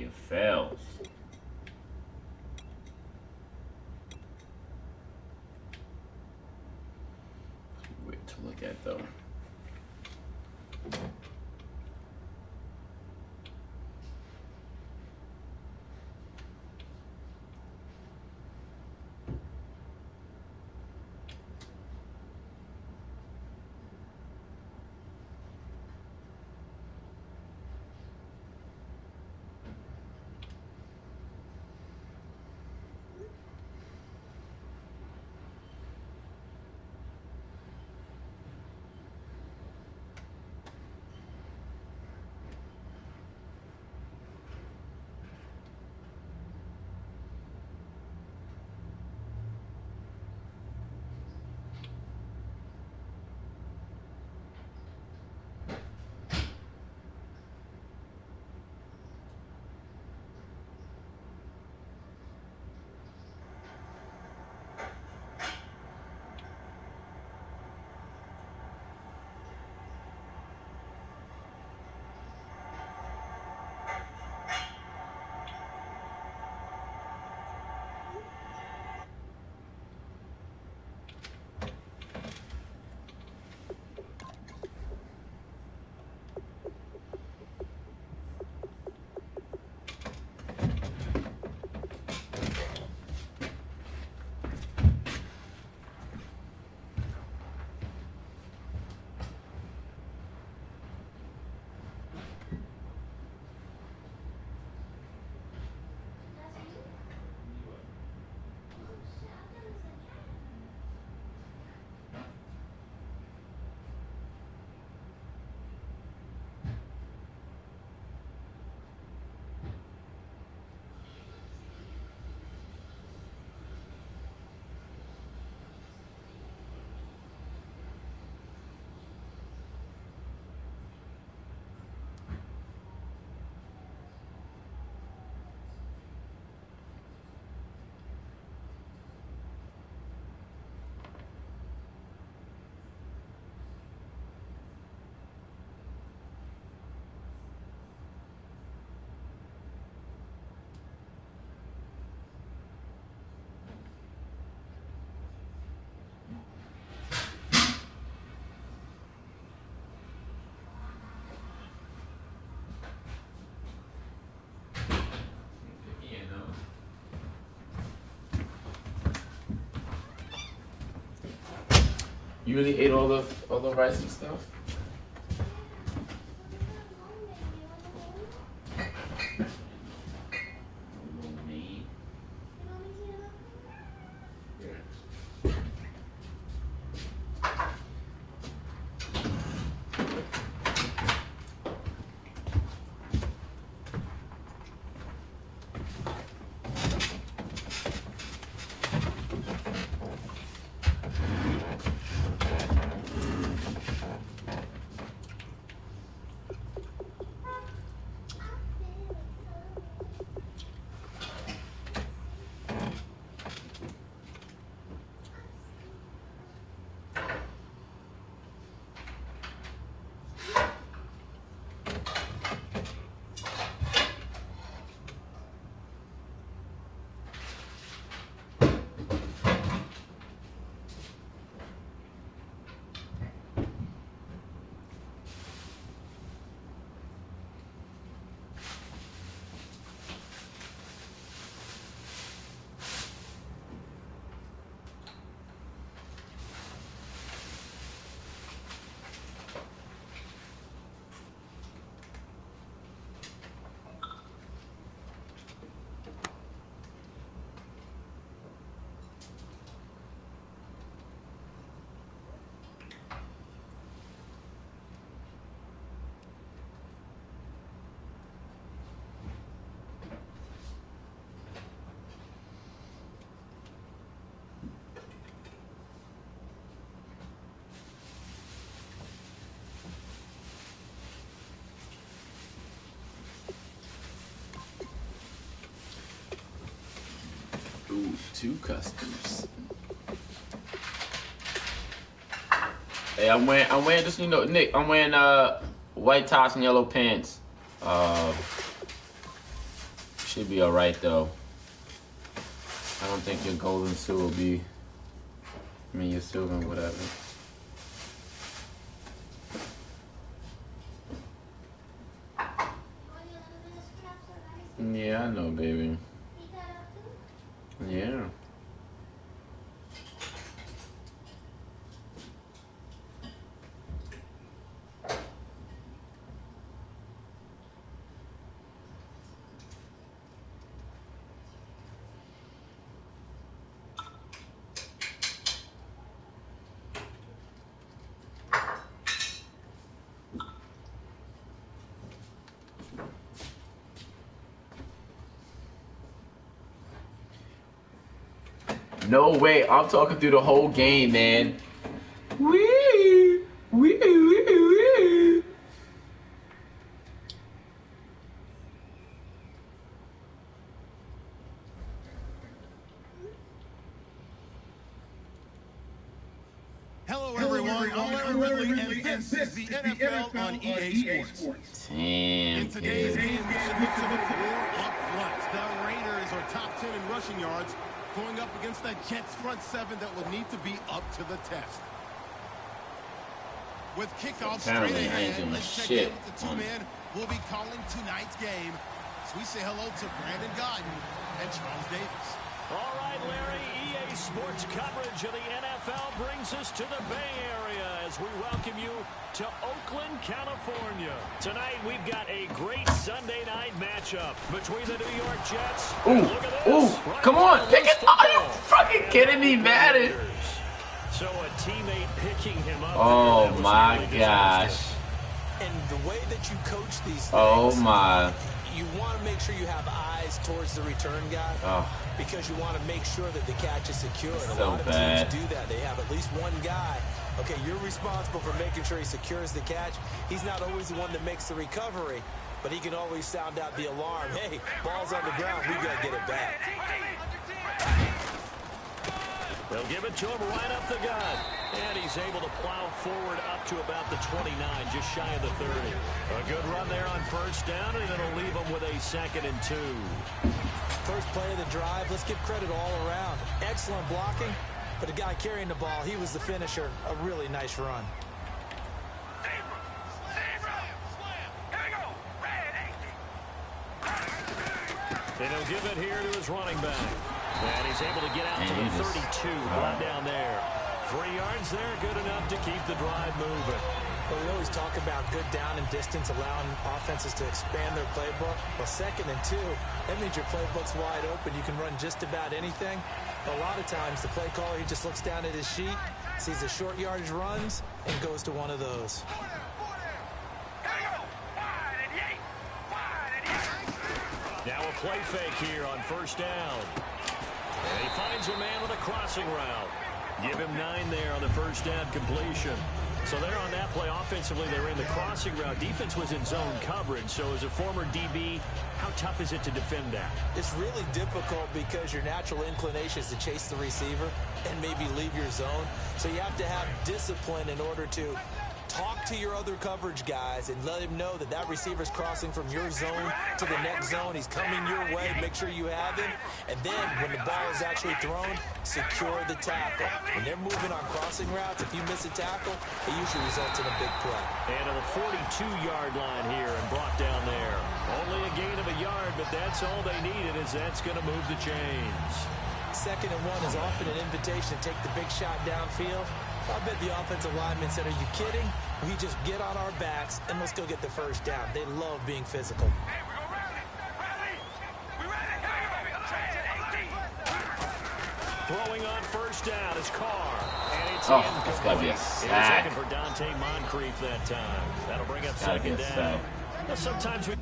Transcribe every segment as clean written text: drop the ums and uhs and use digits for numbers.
it fails. Weird to look at though. You really ate all the rice and stuff? Ooh, 2 customers. Hey, I'm wearing this, Nick. I'm wearing white tops and yellow pants. Should be alright though. I don't think your golden suit will be. I mean, your silver, whatever. Yeah, I know, baby. Yeah. No way, I'm talking through the whole game, man. Wee, wee, wee, wee. Hello everyone, I'm Larry Ridley, and this is the NFL on EA Sports. Damn, In today's game, we submit to the war up front. The Raiders are top 10 in rushing yards, going up against the Jets front seven that will need to be up to the test. With kickoff straight ahead, let's check in with the two men we'll be calling tonight's game. So we say hello to Brandon Godden and Charles Davis. All right, Larry, EA Sports coverage of the NFL brings us to the Bay Area as we welcome you to Oakland, California. Tonight, we've got a great Sunday night matchup between the New York Jets. Ooh, come on, pick it. Are you fucking kidding me, Madden? So a teammate picking him up. Oh my gosh. And the way that you coach these things, you want to make sure you have eyes towards the return guy because you want to make sure that the catch is secure. And a lot of teams do that. They have at least one guy. Okay, you're responsible for making sure he secures the catch. He's not always the one that makes the recovery, but he can always sound out the alarm. Hey, ball's on the ground. We got to get it back. They'll give it to him right up the gut. And he's able to plow forward up to about the 29, just shy of the 30. A good run there on first down, and it'll leave him with a 2nd and 2. First play of the drive, let's give credit all around. Excellent blocking, but the guy carrying the ball, he was the finisher. A really nice run. And he'll give it here to his running back. And he's able to get out to the 32, right down there. 3 yards there, good enough to keep the drive moving. Well, we always talk about good down and distance, allowing offenses to expand their playbook. Well, 2nd and 2, that means your playbook's wide open. You can run just about anything. A lot of times, the play caller, he just looks down at his sheet, sees the short yardage runs, and goes to one of those. Now a play fake here on first down. And he finds a man with a crossing route. Give him 9 there on the first down completion. So they're on that play offensively. They were in the crossing route. Defense was in zone coverage. So as a former DB, how tough is it to defend that? It's really difficult because your natural inclination is to chase the receiver and maybe leave your zone. So you have to have discipline in order to talk to your other coverage guys and let him know that that receiver's crossing from your zone to the next zone. He's coming your way. Make sure you have him. And then when the ball is actually thrown, secure the tackle. When they're moving on crossing routes, if you miss a tackle, it usually results in a big play. And to the 42-yard line here and brought down there. Only a gain of a yard, but that's all they needed, as that's going to move the chains. 2nd and 1 is often an invitation to take the big shot downfield. I bet the offensive lineman said, are you kidding? We just get on our backs and let's go get the first down. They love being physical. Throwing on first down is Carr. And it's it's got to be a sack. Looking for Dante Moncrief that time. That'll bring up 2nd down. Now, sometimes we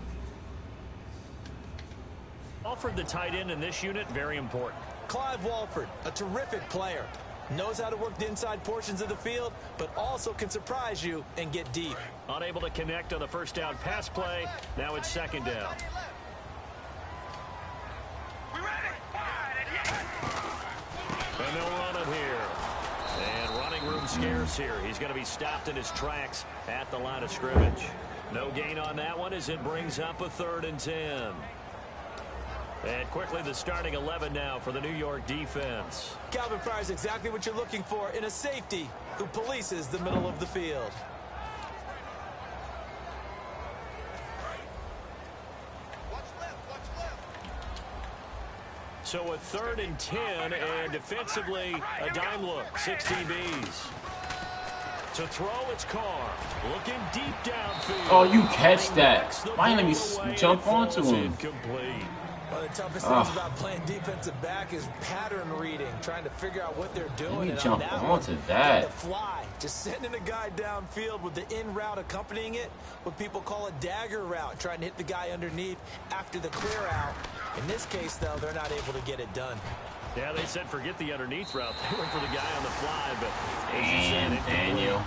Walford, the tight end in this unit, very important. Clive Walford, a terrific player. Knows how to work the inside portions of the field, but also can surprise you and get deep. Unable to connect on the first down pass play. Now it's 2nd down. And they'll run it here. And running room scarce here. He's going to be stopped in his tracks at the line of scrimmage. No gain on that one as it brings up a 3rd and 10. And quickly, the starting 11 now for the New York defense. Calvin Pryor's exactly what you're looking for in a safety who polices the middle of the field. So a 3rd and 10, and defensively, a dime look, 16 Bs. To throw, it's Carr. Looking deep downfield. Oh, you catch that. Why didn't you jump onto him? Incomplete. One of the toughest things about playing defensive back is pattern reading, trying to figure out what they're doing. Let me jump onto that. The fly, just sending a guy downfield with the in route accompanying it, what people call a dagger route, trying to hit the guy underneath after the clear out. In this case, though, they're not able to get it done. Yeah, they said forget the underneath route. They went for the guy on the fly, but Damn, Daniel.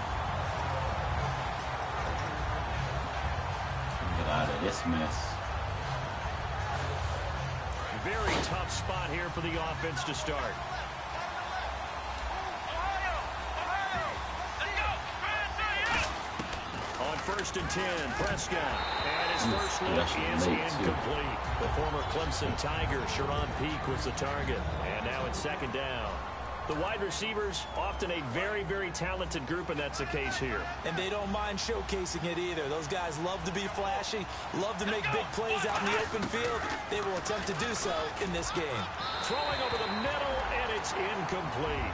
Get out of this mess. Very tough spot here for the offense to start. On 1st and 10, Prescott. And his first look is incomplete. The former Clemson Tiger, Sharon Peake, was the target. And now it's 2nd down. The wide receivers, often a very, very talented group, and that's the case here. And they don't mind showcasing it either. Those guys love to be flashy, love to make big plays out in the open field. They will attempt to do so in this game. Throwing over the middle, and it's incomplete.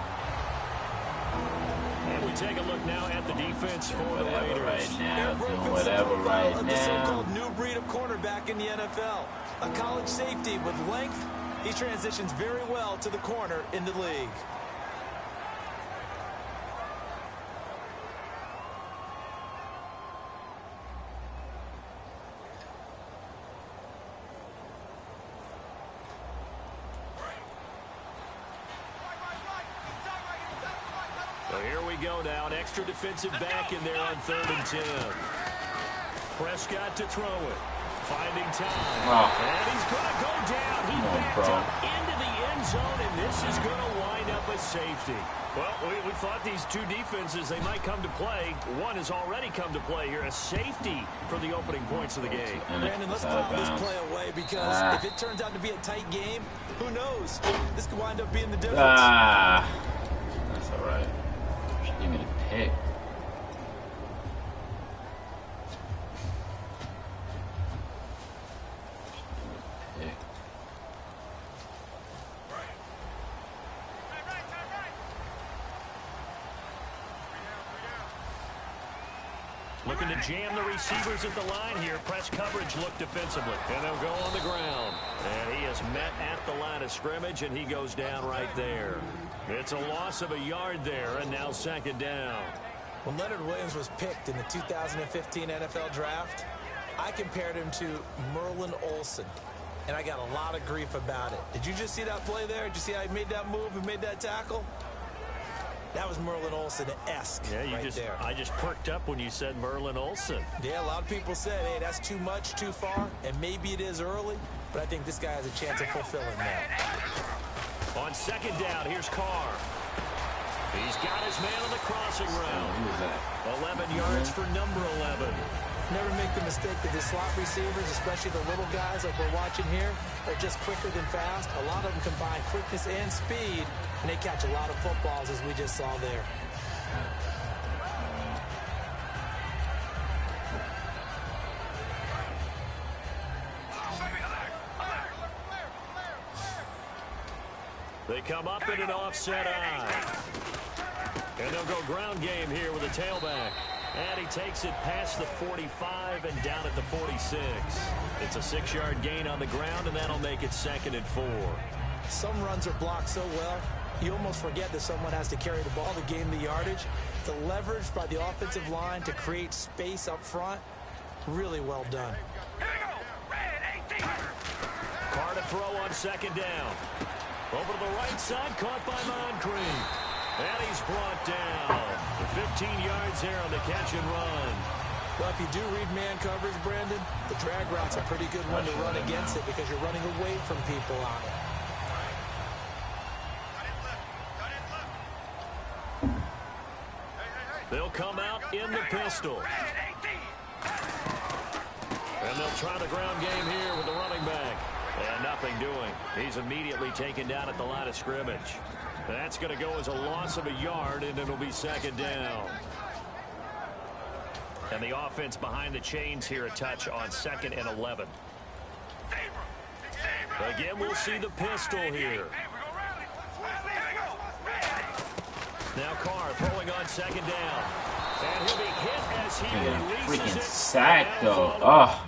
And we take a look now at the defense for the Raiders. Right now, doing whatever right now. now. The so-called new breed of cornerback in the NFL. A college safety with length. He transitions very well to the corner in the league. So here we go now. An extra defensive back in there on 3rd and 10. Prescott to throw it. Finding time. And he's going to go down. He backed up into the end zone, and this is going to wind up a safety. Well, we thought these two defenses, they might come to play. One has already come to play here. A safety for the opening points of the game. Brandon, let's file this play away because if it turns out to be a tight game, who knows? This could wind up being the difference. That's all right. Give me the pick. Looking to jam the receivers at the line here. Press coverage look defensively. And they'll go on the ground. And he is met at the line of scrimmage, and he goes down right there. It's a loss of a yard there, and now 2nd down. When Leonard Williams was picked in the 2015 NFL Draft, I compared him to Merlin Olsen, and I got a lot of grief about it. Did you just see that play there? Did you see how he made that move and made that tackle? That was Merlin Olsen-esque there. I just perked up when you said Merlin Olsen. Yeah, a lot of people said, hey, that's too much, too far, and maybe it is early, but I think this guy has a chance of fulfilling that. On 2nd down, here's Carr. He's got his man on the crossing route. 11 yards for number 11. Never make the mistake that the slot receivers, especially the little guys like we're watching here, are just quicker than fast. A lot of them combine quickness and speed, and they catch a lot of footballs, as we just saw there. They come up in an offset eye. And they'll go ground game here with a tailback. And he takes it past the 45 and down at the 46. It's a 6-yard gain on the ground, and that'll make it 2nd and 4. Some runs are blocked so well, you almost forget that someone has to carry the ball to gain the yardage. The leverage by the offensive line to create space up front, really well done. Carr to throw on 2nd down. Over to the right side, caught by Moncrief. And he's brought down. 15 yards there on the catch and run. Well, if you do read man coverage, Brandon, the drag route's a pretty good one to run against it because you're running away from people on it. They'll come out in the pistol. And they'll try the ground game here with the running back. And nothing doing. He's immediately taken down at the line of scrimmage. That's going to go as a loss of a yard, and it'll be second down. And the offense behind the chains here, a touch on 2nd and 11. Again, we'll see the pistol here. Now Carr throwing on 2nd down. And he'll be hit as he releases Freaking it. sack, though. Oh.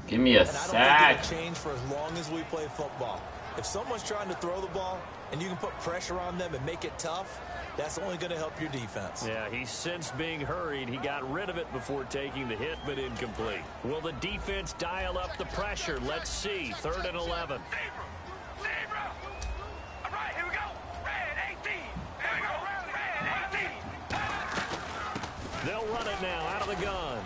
Give me a sack. And I don't think it'll change for as long as we play football. If someone's trying to throw the ball and you can put pressure on them and make it tough, that's only going to help your defense. Yeah, he sensed being hurried. He got rid of it before taking the hit, but incomplete. Will the defense dial up the pressure? Let's see. 3rd and 11. All right, here we go. Red 18. Here we go. Red 18. They'll run it now out of the gun.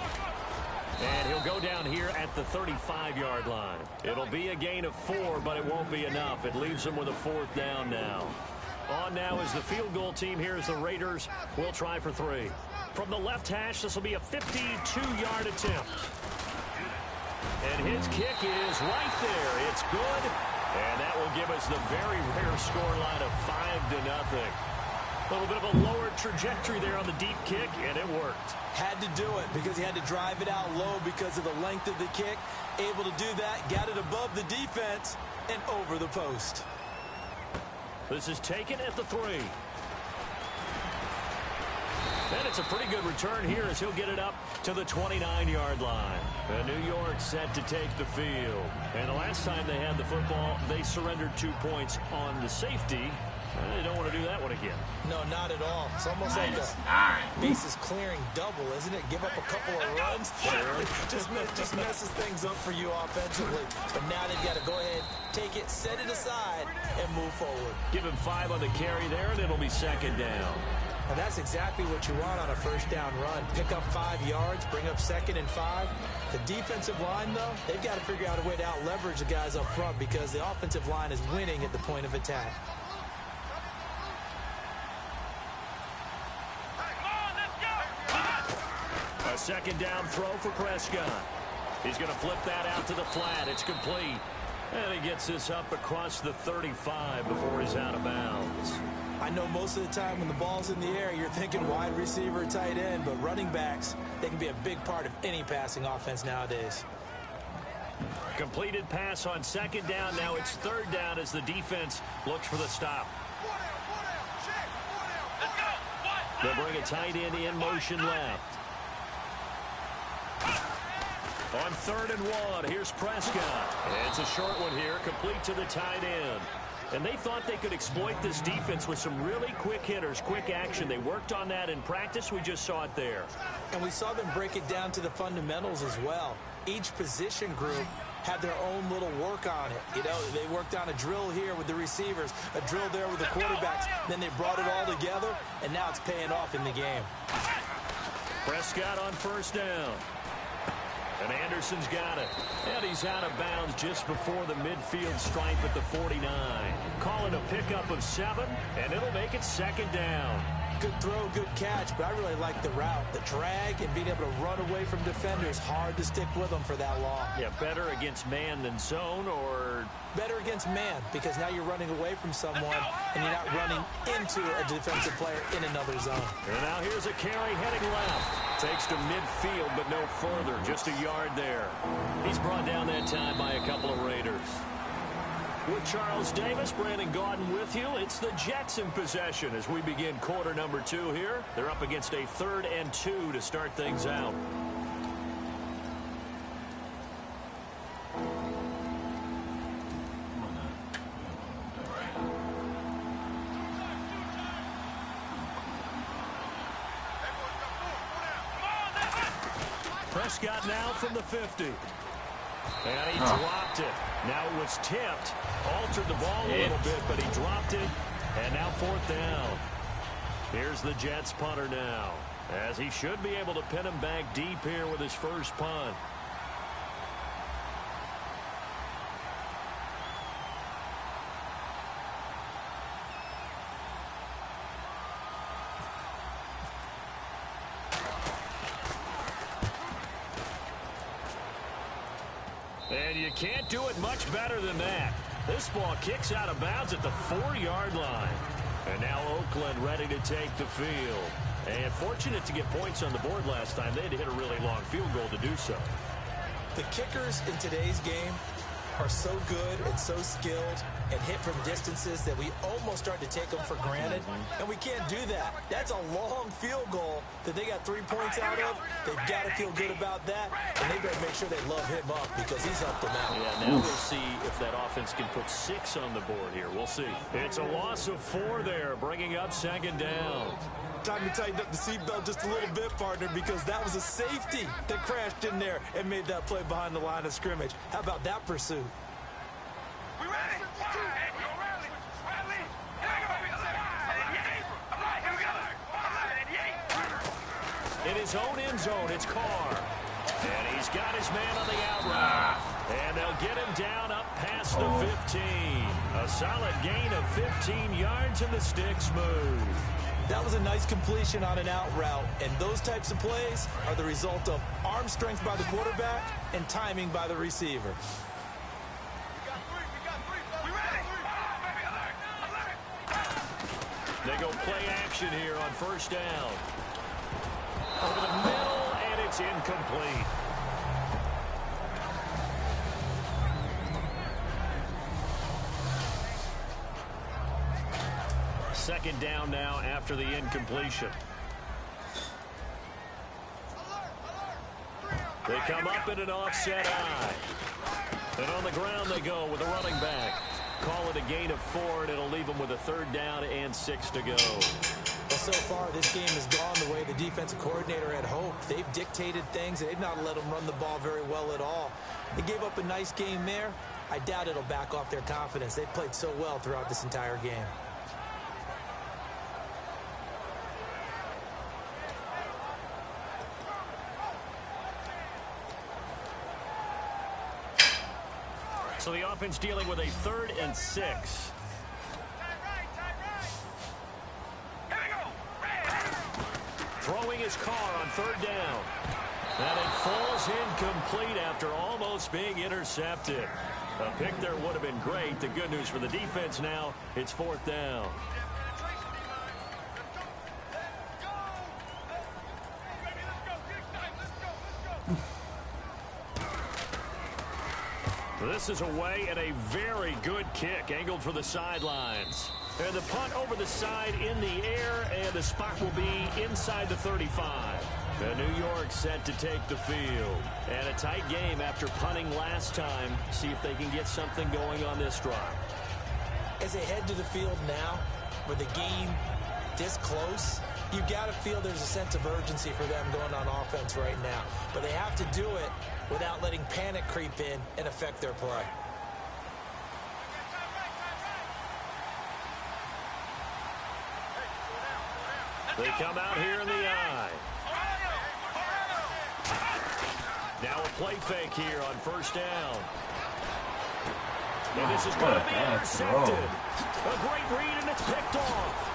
And he'll go down here at the 35-yard line. It'll be a gain of 4, but it won't be enough. It leaves them with a 4th down now. On now is the field goal team here as the Raiders will try for 3. From the left hash, this will be a 52-yard attempt. And his kick is right there. It's good. And that will give us the very rare scoreline of 5-0. A little bit of a lower trajectory there on the deep kick, and it worked. Had to do it because he had to drive it out low because of the length of the kick. Able to do that, got it above the defense and over the post. This is taken at the 3. And it's a pretty good return here as he'll get it up to the 29-yard line. And New York set to take the field. And the last time they had the football, they surrendered 2 points on the safety. They don't want to do that one again. No, not at all. It's almost like a bases clearing double, isn't it? Give up a couple of runs. just messes things up for you offensively. But now they've got to go ahead, take it, set it aside, and move forward. Give him 5 on the carry there, and it'll be 2nd down. And that's exactly what you want on a 1st down run. Pick up 5 yards, bring up 2nd and 5. The defensive line, though, they've got to figure out a way to out-leverage the guys up front because the offensive line is winning at the point of attack. A 2nd down throw for Prescott. He's going to flip that out to the flat. It's complete. And he gets this up across the 35 before he's out of bounds. I know most of the time when the ball's in the air, you're thinking wide receiver, tight end, but running backs, they can be a big part of any passing offense nowadays. Completed pass on 2nd down. Now it's 3rd down as the defense looks for the stop. They'll bring a tight end in motion left. On 3rd and 1, here's Prescott. It's a short one here, complete to the tight end. And they thought they could exploit this defense with some really quick hitters, quick action. They worked on that in practice. We just saw it there. And we saw them break it down to the fundamentals as well. Each position group had their own little work on it. You know, they worked on a drill here with the receivers, a drill there with the quarterbacks. Then they brought it all together, and now it's paying off in the game. Prescott on 1st down. And Anderson's got it. And he's out of bounds just before the midfield stripe at the 49. Call it a pickup of 7, and it'll make it 2nd down. Good throw, good catch, but I really like the route. The drag and being able to run away from defenders, hard to stick with them for that long. Yeah, better against man than zone, or better against man, because now you're running away from someone and you're not running into a defensive player in another zone. And now here's a carry heading left. Takes to midfield, but no further. Just a yard there. He's brought down that time by a couple of Raiders. With Charles Davis, Brandon Gaudin with you. It's the Jets in possession as we begin quarter number 2 here. They're up against a 3rd and 2 to start things out. Prescott now from the 50. And he dropped it. Now it was tipped. Altered the ball a little bit, but he dropped it. And now 4th down. Here's the Jets punter now, as he should be able to pin him back deep here with his first punt. And you can't do it much better than that. This ball kicks out of bounds at the 4-yard line. And now Oakland ready to take the field. And fortunate to get points on the board last time. They had to hit a really long field goal to do so. The kickers in today's game are so good and so skilled and hit from distances that we almost start to take them for granted, and we can't do that. That's a long field goal that they got 3 points out of. They've got to feel good about that, and they better make sure they love him up because he's helped them out. Yeah, now we'll see if that offense can put 6 on the board here. We'll see. It's a loss of 4 there, bringing up 2nd down. Time to tighten up the seatbelt just a little bit, partner, because that was a safety that crashed in there and made that play behind the line of scrimmage. How about that pursuit? We ready? Rally. In his own end zone, it's Carr. And he's got his man on the out route. And they'll get him down up past the 15. A solid gain of 15 yards, and the sticks move. That was a nice completion on an out route, and those types of plays are the result of arm strength by the quarterback and timing by the receiver. They go play action here on 1st down. Over the middle, and it's incomplete. Second down now after the incompletion. They come up in an offset eye. And on the ground they go with a running back. Call it a gain of 4, and it'll leave them with a 3rd down and 6 to go. Well, so far this game has gone the way the defensive coordinator had hoped. They've dictated things, and they've not let them run the ball very well at all. They gave up a nice game there. I doubt it'll back off their confidence. They've played so well throughout this entire game. So the offense dealing with a 3rd and 6. Throwing his Carr on 3rd down. And it falls incomplete after almost being intercepted. A pick there would have been great. The good news for the defense now, it's 4th down. This is away and a very good kick angled for the sidelines. And the punt over the side in the air, and the spot will be inside the 35. And New York set to take the field. And a tight game after punting last time. See if they can get something going on this drive. As they head to the field now, with the game this close, you got to feel there's a sense of urgency for them going on offense right now. But they have to do it without letting panic creep in and affect their play. They come out here in the eye. Now a play fake here on 1st down. And this is going to be intercepted. A great read, and it's picked off.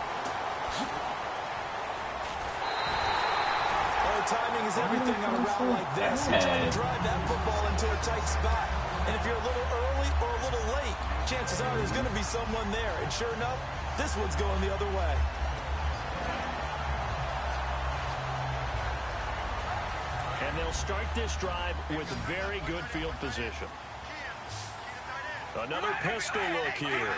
Timing is everything on a route like this. You're trying to drive that football into a tight spot. And if you're a little early or a little late, chances are there's going to be someone there. And sure enough, this one's going the other way. And they'll start this drive with very good field position. Another pistol look here.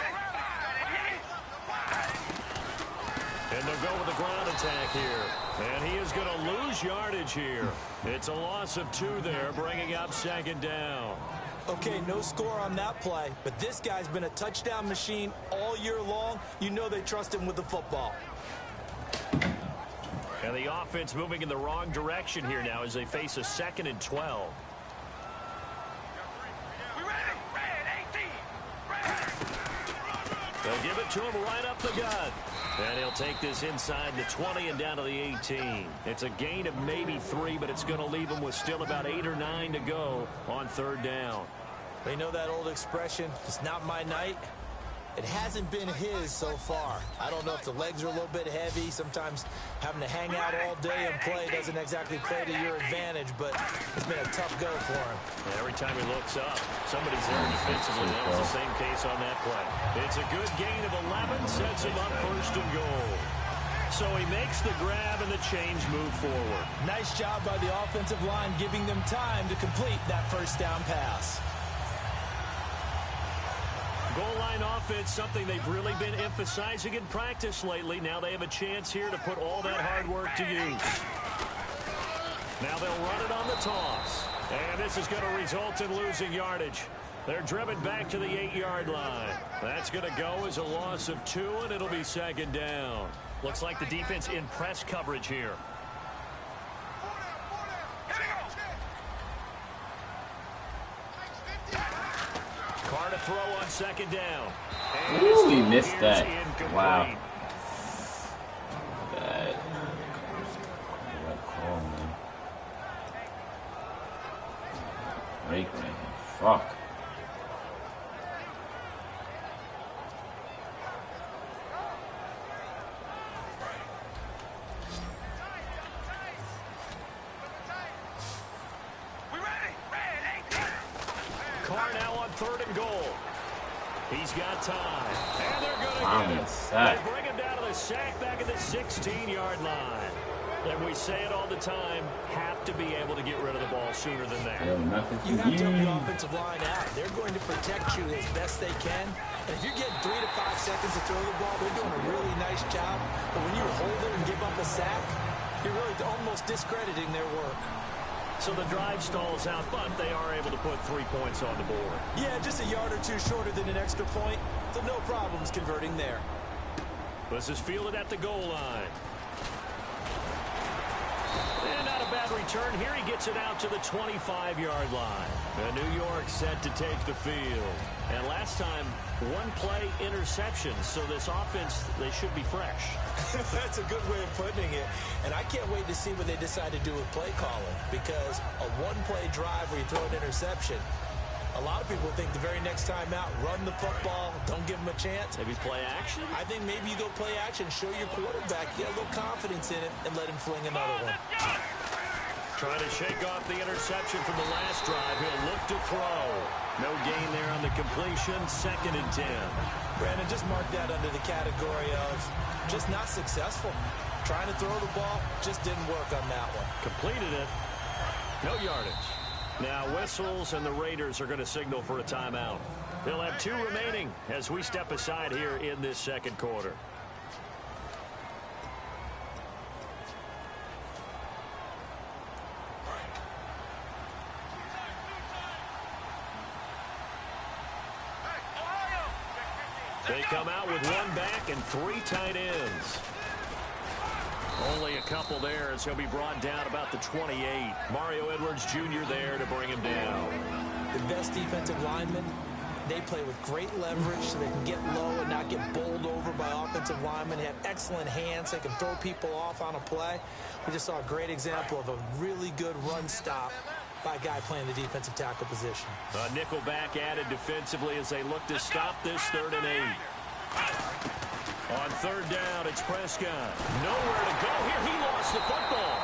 And they'll go with the ground attack here. And he is going to lose yardage here. It's a loss of 2 there, bringing up 2nd down. Okay, no score on that play, but this guy's been a touchdown machine all year long. You know they trust him with the football. And the offense moving in the wrong direction here now as they face a 2nd and 12. They'll give it to him right up the gut. And he'll take this inside the 20 and down to the 18. It's a gain of maybe 3, but it's going to leave him with still about 8 or 9 to go on 3rd down. They know that old expression, it's not my night. It hasn't been his so far. I don't know if the legs are a little bit heavy. Sometimes having to hang out all day and play doesn't exactly play to your advantage, but it's been a tough go for him. And every time he looks up, somebody's there defensively. That was the same case on that play. It's a good gain of 11, sets him up first and goal. So he makes the grab and the change move forward. Nice job by the offensive line giving them time to complete that first down pass. Goal line offense, something they've really been emphasizing in practice lately. Now they have a chance here to put all that hard work to use. Now they'll run it on the toss. And this is going to result in losing yardage. They're driven back to the 8-yard line. That's going to go as a loss of 2, and it'll be second down. Looks like the defense in press coverage here. Carr to throw on second down. Ooh, he missed that. Wow. Bad. Call, man. Break, man. Fuck. Carr now on 3rd and goal. He's got time. And they're going to get it. They bring him down to the sack back at the 16-yard line. And we say it all the time, have to be able to get rid of the ball sooner than that. You have to help the offensive line out. They're going to protect you as best they can. And if you get 3 to 5 seconds to throw the ball, they're doing a really nice job. But when you hold it and give up a sack, you're really almost discrediting their work. So the drive stalls out, but they are able to put 3 points on the board. Yeah, just a yard or two shorter than an extra point. So no problems converting there. This is fielded at the goal line. And not a bad return. Here he gets it out to the 25-yard line. And New York set to take the field. And last time, 1-play interception. So this offense, they should be fresh. That's a good way of putting it. And I can't wait to see what they decide to do with play calling. Because a 1-play drive where you throw an interception, a lot of people think the very next time out, run the football, don't give them a chance. Maybe play action? I think maybe you go play action, show your quarterback, get a little confidence in it, and let him fling another one. Trying to shake off the interception from the last drive. He'll look to throw. No gain there on the completion. 2nd and 10. Brandon, just mark that under the category of just not successful. Trying to throw the ball, just didn't work on that one. Completed it. No yardage. Now whistles, and the Raiders are going to signal for a timeout. They'll have 2 remaining as we step aside here in this second quarter. They come out with 1 back and 3 tight ends. Only a couple there as he'll be brought down about the 28. Mario Edwards Jr. there to bring him down. The best defensive linemen, they play with great leverage so they can get low and not get bowled over by offensive linemen. They have excellent hands. They can throw people off on a play. We just saw a great example of a really good run stop by a guy playing the defensive tackle position. A nickel back added defensively as they look to stop this 3rd and 8. On 3rd down, it's Prescott. Nowhere to go here. He lost the football.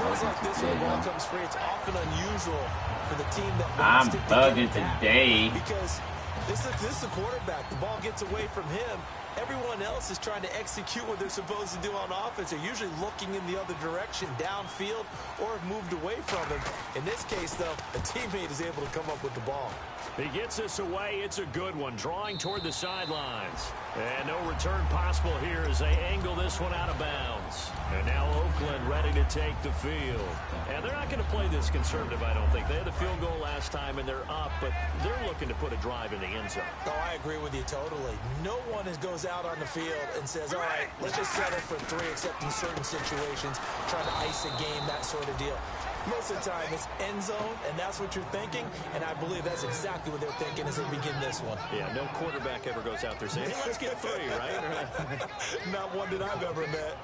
Plays like this when the ball comes free, it's often unusual for the team that I'm wants to bugging get back. today. Because this is the quarterback. The ball gets away from him. Everyone else is trying to execute what they're supposed to do on offense. They're usually looking in the other direction, downfield, or have moved away from him. In this case, though, a teammate is able to come up with the ball. He gets this away. It's a good one. Drawing toward the sidelines. And no return possible here as they angle this one out of bounds. And now Oakland ready to take the field. And they're not going to play this conservative, I don't think. They had the field goal last time, and they're up, but they're looking to put a drive in the end zone. Oh, I agree with you totally. No one goes out on the field and says, all right, let's just settle for 3, except in certain situations, trying to ice a game, that sort of deal. Most of the time, it's end zone, and that's what you're thinking, and I believe that's exactly what they're thinking as they begin this one. Yeah, no quarterback ever goes out there saying, hey, let's get 3, right? Not one that I've ever met.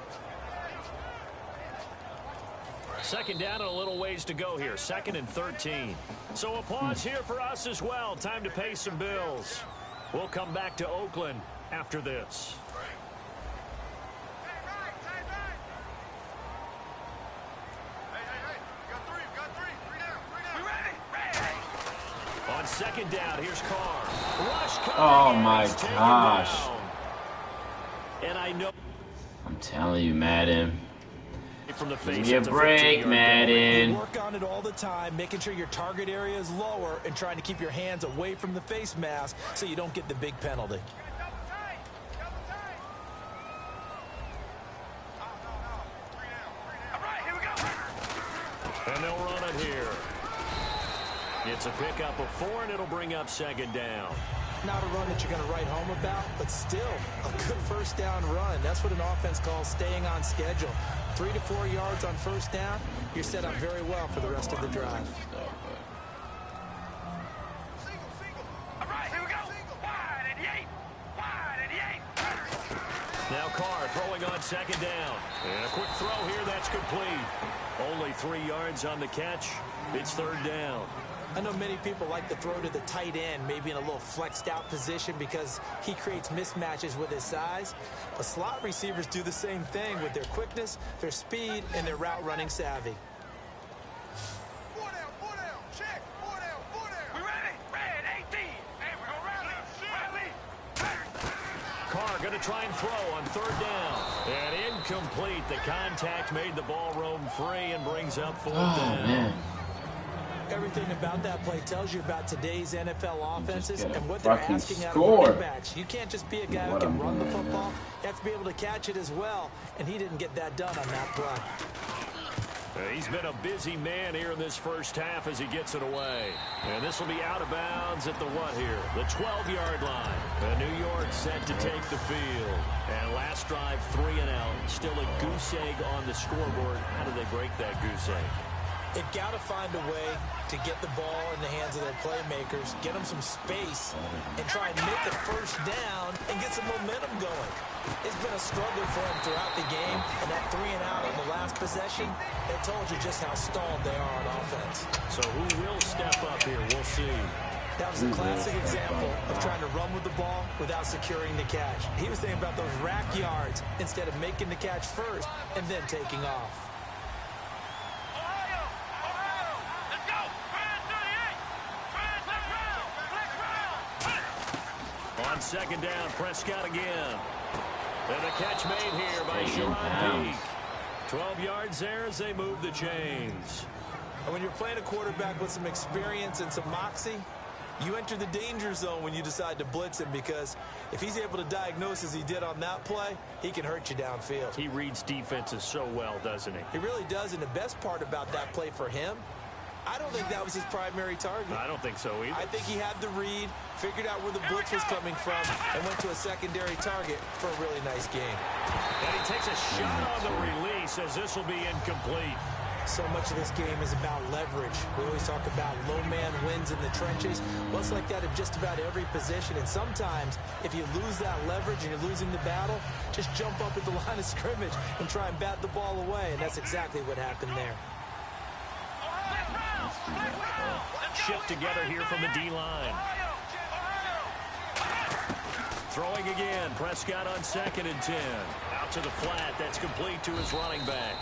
2nd down and a little ways to go here. 2nd and 13. So a pause here for us as well. Time to pay some bills. We'll come back to Oakland after this. On second down, here's Carr. Rush Oh my gosh. And I know I'm telling you, Madden. from the Give face, me a it's break, 15-yard Madden. You work on it all the time, making sure your target area is lower and trying to keep your hands away from the face mask so you don't get the big penalty. And they'll run it here. It's a pickup of 4, and it'll bring up second down. Not a run that you're going to write home about, but still a good first down run. That's what an offense calls staying on schedule. 3 to 4 yards on first down, you're set up very well for the rest of the drive. All right, here we go. Wide and Yates. Wide and Yates. Now Carr throwing on second down. And a quick throw here, that's complete. Only 3 yards on the catch. It's third down. I know many people like to throw to the tight end, maybe in a little flexed out position because he creates mismatches with his size. But slot receivers do the same thing with their quickness, their speed, and their route running savvy. 4 down, check. 4 down. We ready? Red 18. Hey, we're gonna rally. Carr going to try and throw on third down. And incomplete. The contact made the ball roam free and brings up fourth down. Man. Everything about that play tells you about today's NFL offenses get a and what they're fucking asking out score. of running backs. You can't just be a guy who can run the football. You have to be able to catch it as well, and he didn't get that done on that play. He's been a busy man here in this first half as he gets it away. And this will be out of bounds at the what here? The 12-yard line. And New York set to take the field. And last drive, 3 and out. Still a goose egg on the scoreboard. How do they break that goose egg? They've got to find a way to get the ball in the hands of their playmakers, get them some space, and try and make a first down and get some momentum going. It's been a struggle for them throughout the game, and that 3 and out on the last possession, that told you just how stalled they are on offense. So who will step up here? We'll see. That was a classic example of trying to run with the ball without securing the catch. He was thinking about those rack yards instead of making the catch first and then taking off. On second down, Prescott again. And the catch made here by Stay in Sherrod bounds. Peak. 12 yards there as they move the chains. And when you're playing a quarterback with some experience and some moxie, you enter the danger zone when you decide to blitz him, because if he's able to diagnose as he did on that play, he can hurt you downfield. He reads defenses so well, doesn't he? He really does, and the best part about that play for him, I don't think that was his primary target. I don't think so either. I think he had the read, figured out where the blitz was coming from, and went to a secondary target for a really nice game. And he takes a shot on the release as this will be incomplete. So much of this game is about leverage. We always talk about low man wins in the trenches. Well, it's like that at just about every position. And sometimes, if you lose that leverage and you're losing the battle, just jump up at the line of scrimmage and try and bat the ball away. And that's exactly what happened there. Shift together here from the D-line. Throwing again. Prescott on 2nd and 10. Out to the flat. That's complete to his running back.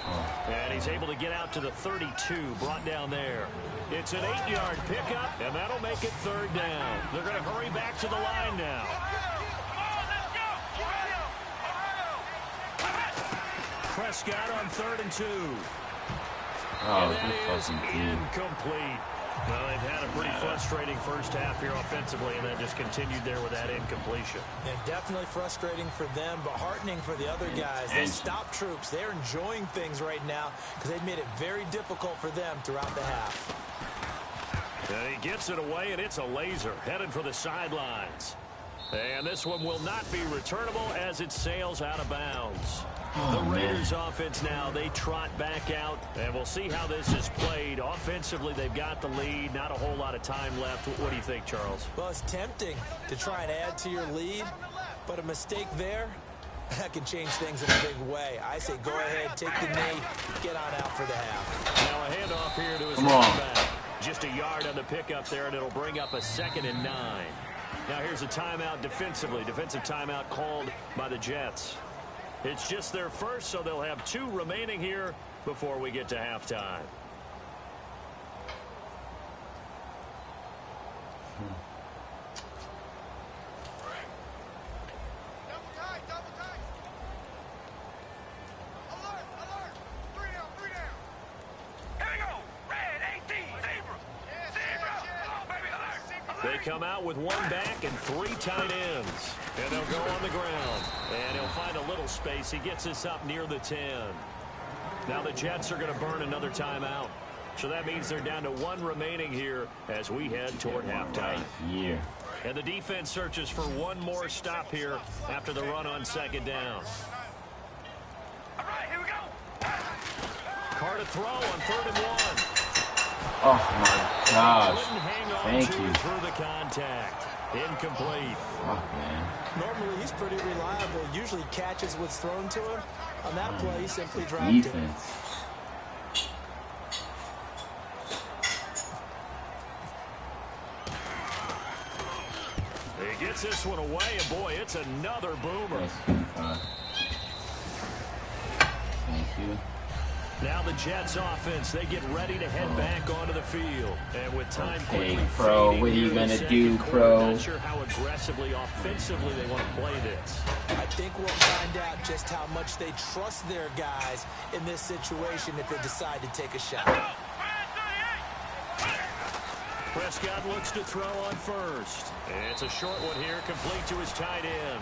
And he's able to get out to the 32. Brought down there. It's an 8-yard pickup, and that'll make it third down. They're going to hurry back to the line now. Prescott on 3rd and 2. And that is incomplete. Well, they've had a pretty frustrating first half here offensively, and that just continued there with that incompletion. Yeah, definitely frustrating for them, but heartening for the other guys. They stop troops. They're enjoying things right now because they've made it very difficult for them throughout the half. And he gets it away, and it's a laser headed for the sidelines. And this one will not be returnable as it sails out of bounds. The Raiders offense now, they trot back out, and we'll see how this is played. Offensively, they've got the lead, not a whole lot of time left. What do you think, Charles? Well, it's tempting to try and add to your lead, but a mistake there, that can change things in a big way. I say go ahead, take the knee, get on out for the half. Now a handoff here to his running back. Just a yard on the pickup there, and it'll bring up a 2nd and 9. Now here's a timeout defensively. Defensive timeout called by the Jets. It's just their first, so they'll have 2 remaining here before we get to halftime. Double tight, double tight. Alert, alert. 3 down, 3 down. Here we go. Red 18, zebra. Zebra. Oh, baby, alert. They come out with 1 back and 3 tight ends. And they'll go on the ground. And he'll find a little space. He gets us up near the 10. Now the Jets are going to burn another timeout. So that means they're down to 1 remaining here as we head toward halftime. Yeah. And the defense searches for 1 more stop here after the run on 2nd down. All right, here we go. Carr to throw on 3rd and 1. Oh my gosh. Couldn't hang on Thank to you. it through the contact. Incomplete. Oh, man. Normally, he's pretty reliable. Usually catches what's thrown to him. On that play, he simply dropped it. Defense. He gets this one away, and boy, it's another boomer. Nice. Thank you. Now the Jets offense, they get ready to head back onto the field. And with time quickly Pro, fading what are you here in the gonna second do, quarter, Pro? Not sure how aggressively, offensively they want to play this. I think we'll find out just how much they trust their guys in this situation if they decide to take a shot. Prescott looks to throw on 1st. It's a short one here, complete to his tight end.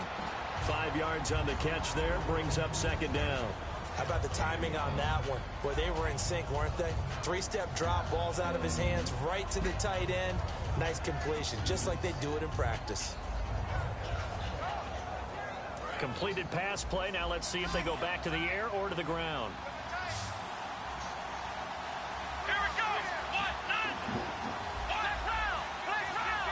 5 yards on the catch there, brings up 2nd down. How about the timing on that one? Boy, they were in sync, weren't they? 3-step drop, balls out of his hands, right to the tight end. Nice completion, just like they do it in practice. Completed pass play. Now let's see if they go back to the air or to the ground. Here we go. 1, 9. 1 round.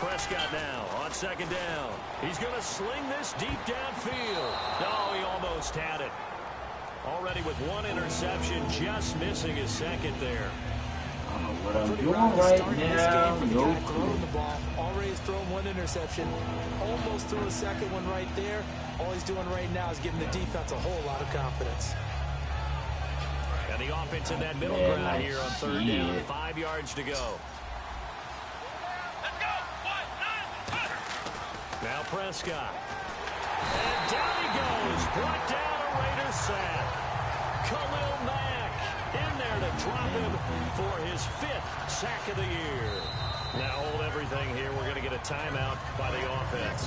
Prescott now on 2nd down. He's going to sling this deep downfield. Oh, he almost had it. Already with 1 interception, just missing his 2nd there. I don't know what I'm Pretty doing rough right start in this now. game for the No guy throwing clue. the ball. Already has thrown 1 interception. Almost threw a 2nd one right there. All he's doing right now is giving the defense a whole lot of confidence. And the offense in that middle Man, ground I here on 3rd see down. it. 5 yards to go. Let's go. 1, 9. Now Prescott. And down he goes. Brought down a Raider sack. Khalil Mack in there to drop him for his 5th sack of the year. Now hold everything here. We're going to get a timeout by the offense.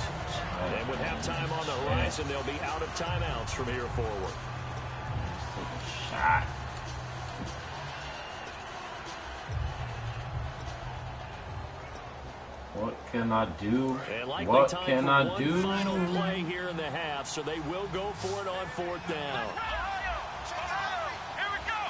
And with halftime on the horizon, they'll be out of timeouts from here forward. Shot. What can I do? And likely What time can for I one do? final play here in the half, so they will go for it on 4th down. Here we go.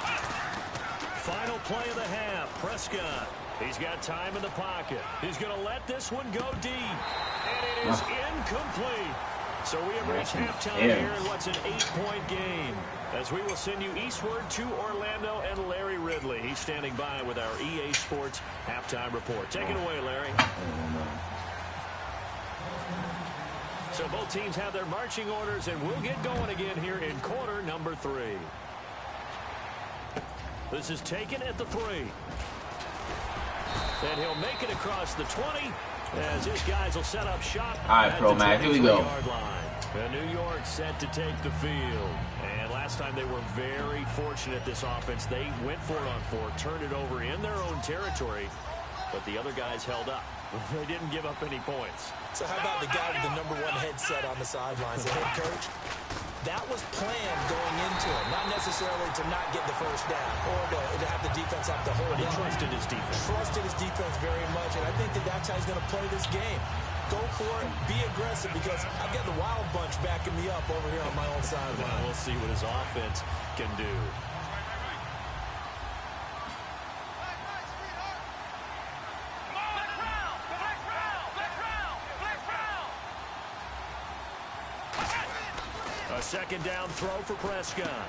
Final play of the half, Prescott. He's got time in the pocket. He's going to let this one go deep. And it is incomplete. So we have reached halftime here in what's an 8-point game. As we will send you eastward to Orlando and Larry Ridley. He's standing by with our EA Sports halftime report. Take it away, Larry. So both teams have their marching orders, and we'll get going again here in quarter number 3. This is taken at the 3. And he'll make it across the 20 as his guys will set up shop. All right, ProMax, here we go. And New York set to take the field. And last time they were very fortunate, this offense. They went for it on 4, turned it over in their own territory, but the other guys held up. They didn't give up any points. So how about the guy with the #1 headset on the sidelines, the head coach? That was planned going into it, not necessarily to not get the first down or to have the defense have to hold But he on. trusted his defense. Trusted his defense very much, and I think that that's how he's going to play this game. Go for it, be aggressive, because I've got the Wild Bunch backing me up over here on my own sideline. We'll see what his offense can do. A 2nd down throw for Prescott.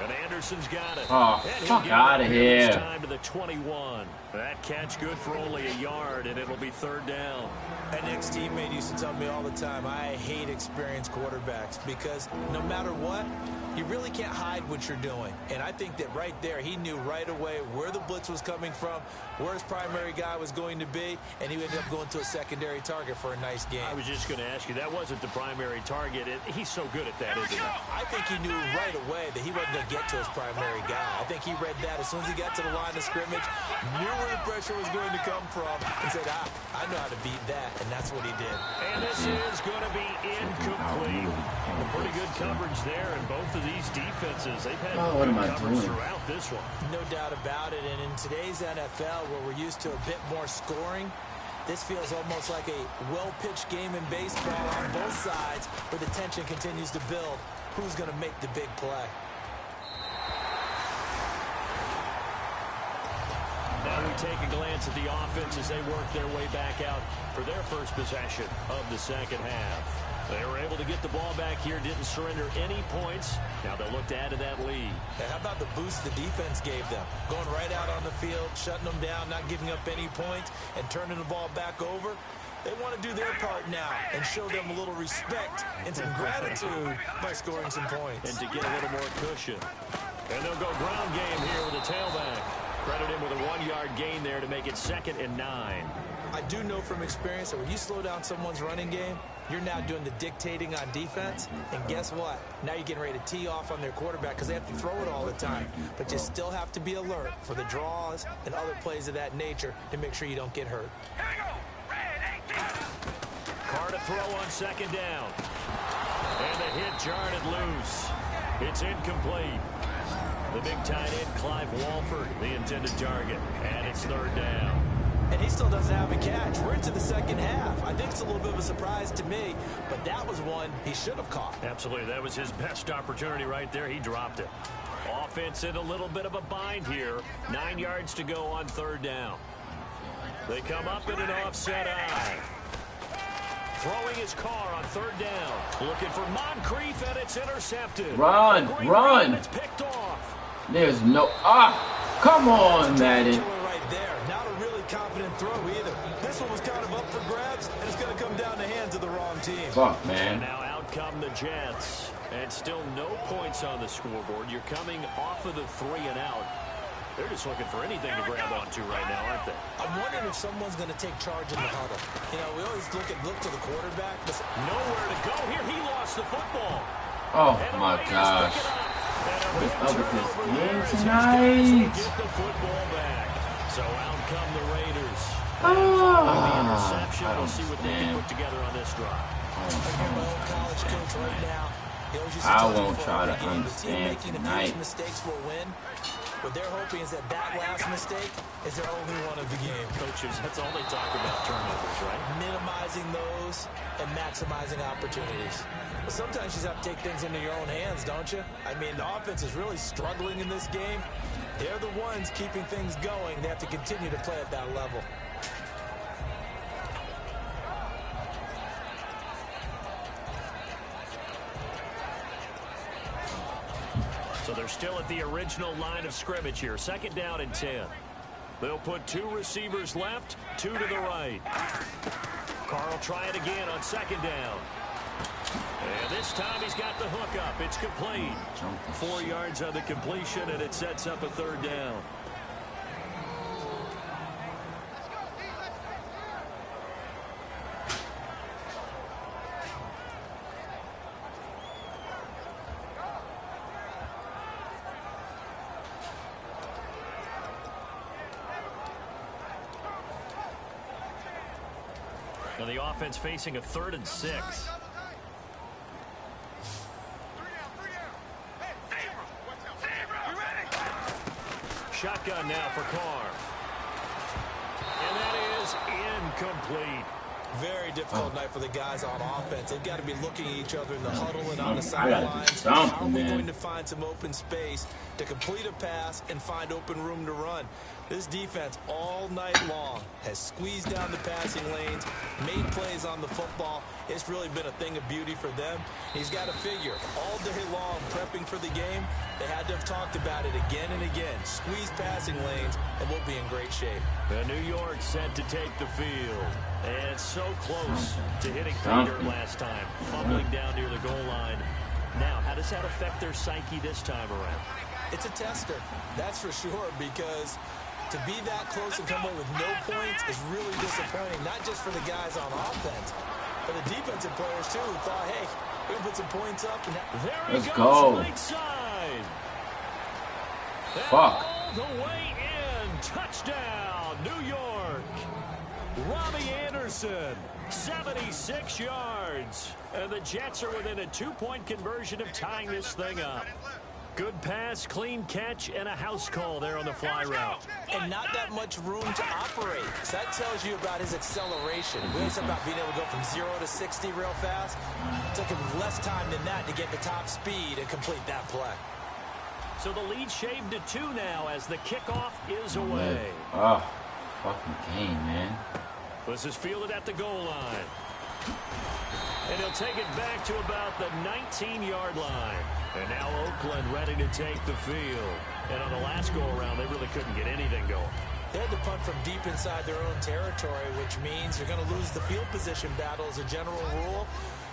And Anderson's got it. Oh, fuck out of here. Time to the 21. That catch good for only a yard, and it'll be third down. An ex-teammate used to tell me all the time, I hate experienced quarterbacks because no matter what, you really can't hide what you're doing. And I think that right there, he knew right away where the blitz was coming from, where his primary guy was going to be, and he ended up going to a secondary target for a nice game. I was just going to ask you, that wasn't the primary target. He's so good at that, isn't he? I think he knew right away that he wasn't going to get to his primary guy. I think he read that as soon as he got to the line of scrimmage, knew where the pressure was going to come from, and said, I know how to beat that, and that's what he did. And this is going to be incomplete. Pretty good coverage there in both of these defenses. They've had good coverage throughout this one. No doubt about it, and in today's NFL, where we're used to a bit more scoring, this feels almost like a well-pitched game in baseball on both sides, where the tension continues to build. Who's going to make the big play? Now we take a glance at the offense as they work their way back out for their first possession of the second half. They were able to get the ball back here, didn't surrender any points. Now they'll look to add to that lead. And how about the boost the defense gave them? Going right out on the field, shutting them down, not giving up any points, and turning the ball back over. They want to do their part now and show them a little respect and some gratitude by scoring some points. And to get a little more cushion. And they'll go ground game here with a tailback. Credit him with a 1-yard gain there to make it 2nd and 9. I do know from experience that when you slow down someone's running game, you're now doing the dictating on defense. And guess what? Now you're getting ready to tee off on their quarterback because they have to throw it all the time. But you still have to be alert for the draws and other plays of that nature to make sure you don't get hurt. Carr to throw on 2nd down. And the hit jarred it loose. It's incomplete. The big tight end, Clive Walford, the intended target. And it's 3rd down. And he still doesn't have a catch. We're into the second half. I think it's a little bit of a surprise to me, but that was one he should have caught. Absolutely. That was his best opportunity right there. He dropped it. Offense in a little bit of a bind here. 9 yards to go on 3rd down. They come up in an offset eye. Throwing his Carr on 3rd down. Looking for Moncrief, and it's intercepted. Run. It's picked off. There's no... come on, Madden. Right there. Not a really confident throw either. This one was kind of up for grabs, and it's going to come down the hands of the wrong team. Fuck, man. And now out come the Jets. And still no points on the scoreboard. You're coming off of the 3 and out. They're just looking for anything to grab onto right now, aren't they? I'm wondering if someone's going to take charge in the huddle. You know, we always look to the quarterback. But nowhere to go here. He lost the football. Oh, my gosh. What's up with this game tonight? Get the football back. So out come the Raiders. The interception. We'll see what they can put together on this drive. College coach right now. I won't try to understand tonight. Mistakes will win. What they're hoping is that last mistake is their only one of the game. Coaches, that's all they talk about, turnovers, right? Minimizing those and maximizing opportunities. But sometimes you just have to take things into your own hands, don't you? I mean, the offense is really struggling in this game. They're the ones keeping things going. They have to continue to play at that level. So they're still at the original line of scrimmage here. 2nd down and 10. They'll put 2 receivers left, 2 to the right. Carr will try it again on 2nd down. And this time he's got the hook up. It's complete. 4 yards on the completion, and it sets up a 3rd down. Now the offense facing a 3rd and 6. Shotgun now for Carr. And that is incomplete. Very difficult night for the guys on offense. They've got to be looking at each other in the huddle and on the sidelines. How are we going to find some open space to complete a pass and find open room to run. This defense all night long has squeezed down the passing lanes, made plays on the football. It's really been a thing of beauty for them. He's got to figure all day long prepping for the game, they had to have talked about it again and again. Squeeze passing lanes, and we'll be in great shape. New York set to take the field. And so close to hitting pay dirt last time, fumbling down near the goal line. Now, how does that affect their psyche this time around? It's a tester, that's for sure, because to be that close and come away with no points is really disappointing, not just for the guys on offense, but the defensive players, too, who thought, hey, we can put some points up. And there he Let's goes, go. right side. Fuck. All the way in. Touchdown, New York. Robbie Anderson, 76 yards. And the Jets are within a 2-point conversion of tying this thing up. Good pass, clean catch, and a house call there on the fly route. And not that much room to operate. So that tells you about his acceleration. We always talk about being able to go from 0 to 60 real fast. It took him less time than that to get the top speed and complete that play. So the lead shaved to 2 now as the kickoff is away. Oh, fucking game, man. This is fielded at the goal line. And he'll take it back to about the 19-yard line. And now Oakland ready to take the field. And on the last go-around, they really couldn't get anything going. They had to punt from deep inside their own territory, which means you're going to lose the field position battle as a general rule.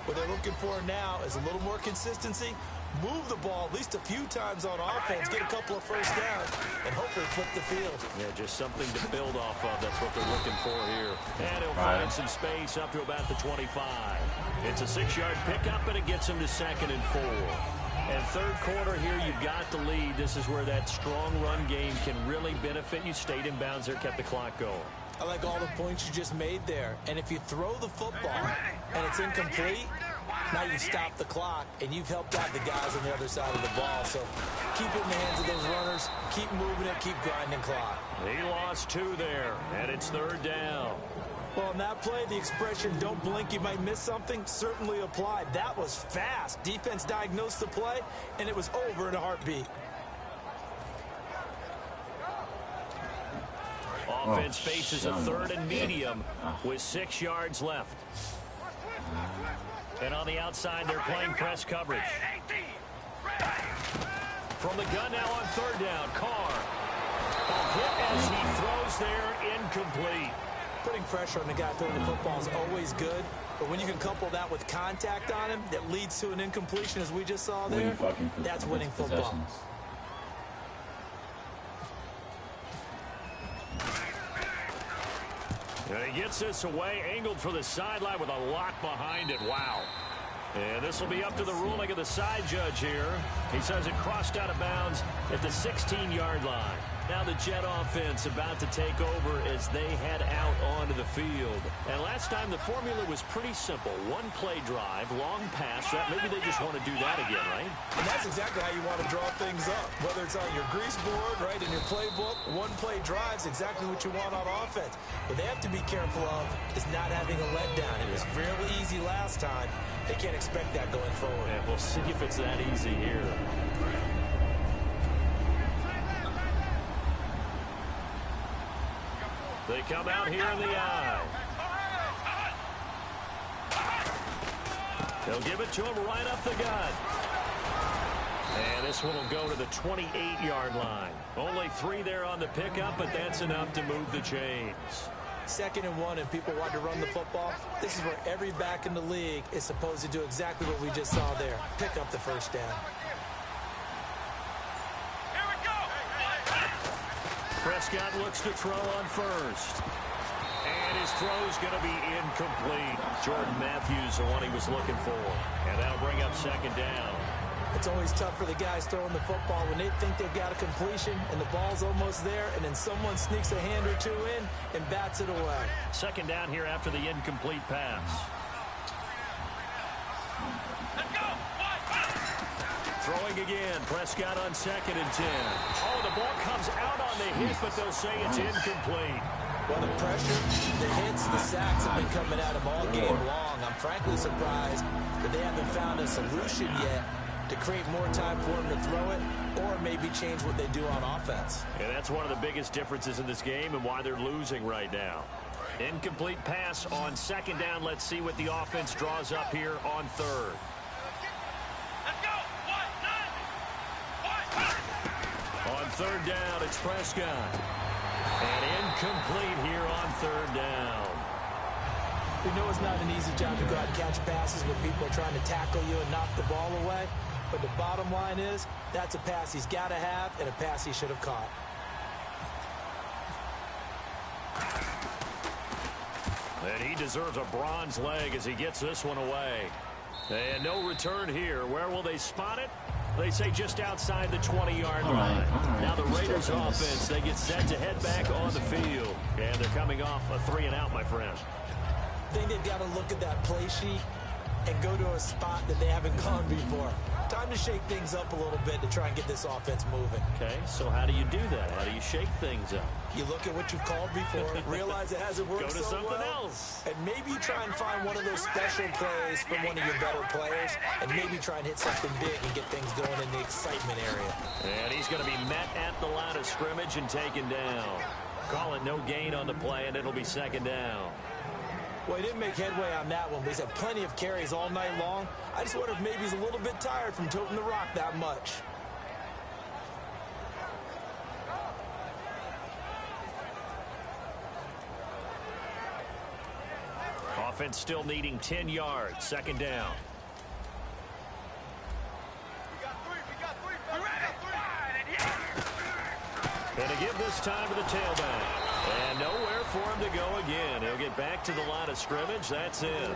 What they're looking for now is a little more consistency, move the ball at least a few times on offense, get a couple of first downs, and hopefully flip the field. Yeah, just something to build off of. That's what they're looking for here. And he'll find some space up to about the 25. It's a 6-yard pickup, and it gets him to 2nd and 4. And third quarter here, you've got the lead. This is where that strong run game can really benefit you. Stayed in bounds there, kept the clock going. I like all the points you just made there. And if you throw the football and it's incomplete, now you stop the clock, and you've helped out the guys on the other side of the ball. So keep it in the hands of those runners. Keep moving it. Keep grinding clock. He lost 2 there, and it's 3rd down. Well, on that play, the expression, don't blink, you might miss something, certainly applied. That was fast. Defense diagnosed the play, and it was over in a heartbeat. Offense faces a 3rd and medium with 6 yards left. And on the outside, they're playing press coverage. From the gun now on 3rd down, Carr. A hit as he throws there, incomplete. Putting pressure on the guy throwing the football is always good, but when you can couple that with contact on him that leads to an incompletion, as we just saw there, that's winning football. And he gets this away, angled for the sideline with a lock behind it. Wow. And this will be up to the ruling of the side judge here. He says it crossed out of bounds at the 16-yard line. Now the Jet offense about to take over as they head out onto the field. And last time the formula was pretty simple. 1-play drive, long pass. Maybe they just want to do that again, right? And that's exactly how you want to draw things up. Whether it's on your grease board, right, in your playbook, 1-play drive's exactly what you want on offense. What they have to be careful of is not having a letdown. It was fairly easy last time. They can't expect that going forward. And we'll see if it's that easy here. They come out here in the eye. They'll give it to him right up the gut. And this one will go to the 28-yard line. Only 3 there on the pickup, but that's enough to move the chains. 2nd and 1, and people want to run the football. This is where every back in the league is supposed to do exactly what we just saw there. Pick up the first down. Prescott looks to throw on first. And his throw's going to be incomplete. Jordan Matthews, the one he was looking for. And that'll bring up 2nd down. It's always tough for the guys throwing the football when they think they've got a completion and the ball's almost there, and then someone sneaks a hand or 2 in and bats it away. 2nd down here after the incomplete pass. Throwing again. Prescott on 2nd and 10. Oh, the ball comes out on the hit, but they'll say it's incomplete. Well, the pressure, the hits, the sacks have been coming at him all game long. I'm frankly surprised that they haven't found a solution yet to create more time for him to throw it or maybe change what they do on offense. And that's one of the biggest differences in this game and why they're losing right now. Incomplete pass on second down. Let's see what the offense draws up here on third. Let's go. On third down, it's Prescott. And incomplete here on third down. We know it's not an easy job to go out and catch passes when people are trying to tackle you and knock the ball away. But the bottom line is, that's a pass he's got to have and a pass he should have caught. And he deserves a bronze leg as he gets this one away. And no return here. Where will they spot it? They say just outside the 20-yard line. Now the Raiders offense, they get set to head back on the field. And they're coming off a 3-and-out, my friend. I think they've got to look at that play sheet and go to a spot that they haven't gone before. Time to shake things up a little bit to try and get this offense moving. Okay, so how do you do that? How do you shake things up? You look at what you've called before, realize it hasn't worked Go to so something well, else. and maybe you try and find one of those special plays from one of your better players, and maybe try and hit something big and get things going in the excitement area. And he's going to be met at the line of scrimmage and taken down. Call it no gain on the play, and it'll be second down. Well, he didn't make headway on that one, but he's had plenty of carries all night long. I just wonder if maybe he's a little bit tired from toting the rock that much. Offense still needing 10 yards. Second down. We got three. And to give this time to the tailback. And nowhere for him to go again. He'll get back to the line of scrimmage. That's it.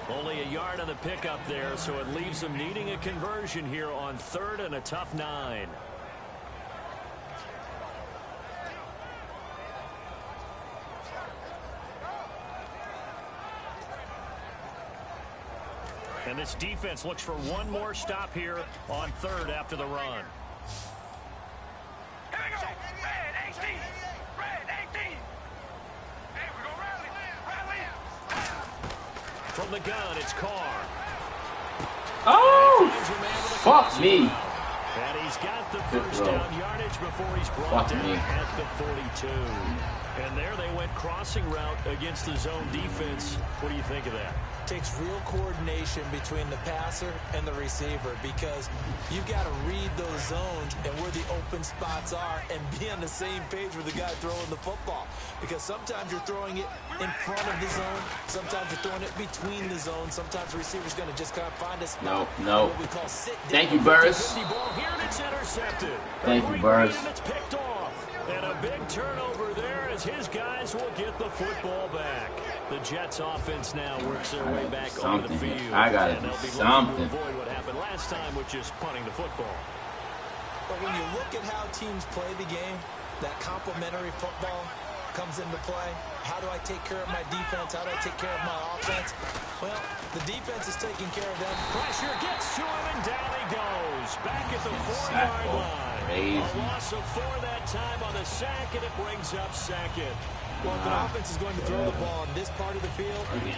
Only a yard on the pickup there, so it leaves him needing a conversion here on third and a tough 9. And this defense looks for one more stop here on third after the run. Here we go. Red 18. Red 18. Hey, we're going to rally. From the gun, it's Carr. Oh! Finds a man with a Fuck crossing me. route. And he's got the first down yardage before he's brought down at the 42. And there they went crossing route against the zone defense. What do you think of that? Takes real coordination between the passer and the receiver because you've got to read those zones and where the open spots are and be on the same page with the guy throwing the football. Because sometimes you're throwing it in front of the zone. Sometimes you're throwing it between the zones. Sometimes the receiver's going to just kind of find a spot. No. What we call sit down. Thank you, Burris. Ball here and it's intercepted. Thank you, Burris. And it's picked off. And a big turnover there as his guys will get the football back. The Jets offense now works their way back onto the field. I got it. And they'll be Something. looking to avoid what happened last time, which is punting the football. But when you look at how teams play the game, that complementary football comes into play. How do I take care of my defense? How do I take care of my offense? Well, the defense is taking care of them. Pressure gets to him, and down he goes. Back at the 4-yard line. Crazy. A loss of 4 that time on the sack, and it brings up second. Well, if an offense is going to throw the ball on this part of the field, any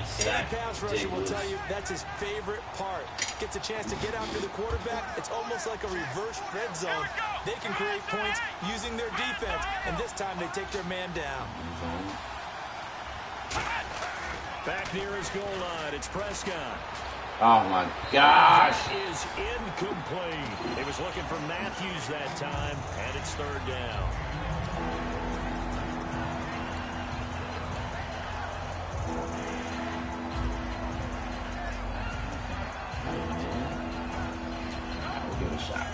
pass rusher will tell you that's his favorite part. Gets a chance to get after the quarterback. It's almost like a reverse red zone. They can create points using their defense, and this time they take their man down. Back near his goal line, it's Prescott. Oh my gosh. That is incomplete. He was looking for Matthews that time, and it's third down. I'll give it a shot.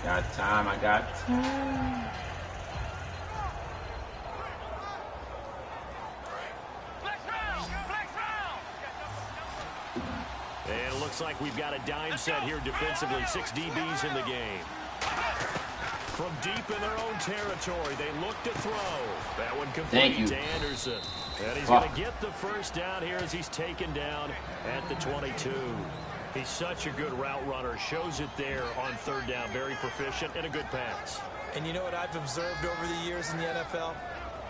I got time. And it looks like we've got a dime set here defensively. 6 DBs in the game. From deep in their own territory, they look to throw. That one complete to Anderson. And he's going to get the first down here as he's taken down at the 22. He's such a good route runner. Shows it there on third down. Very proficient and a good pass. And you know what I've observed over the years in the NFL?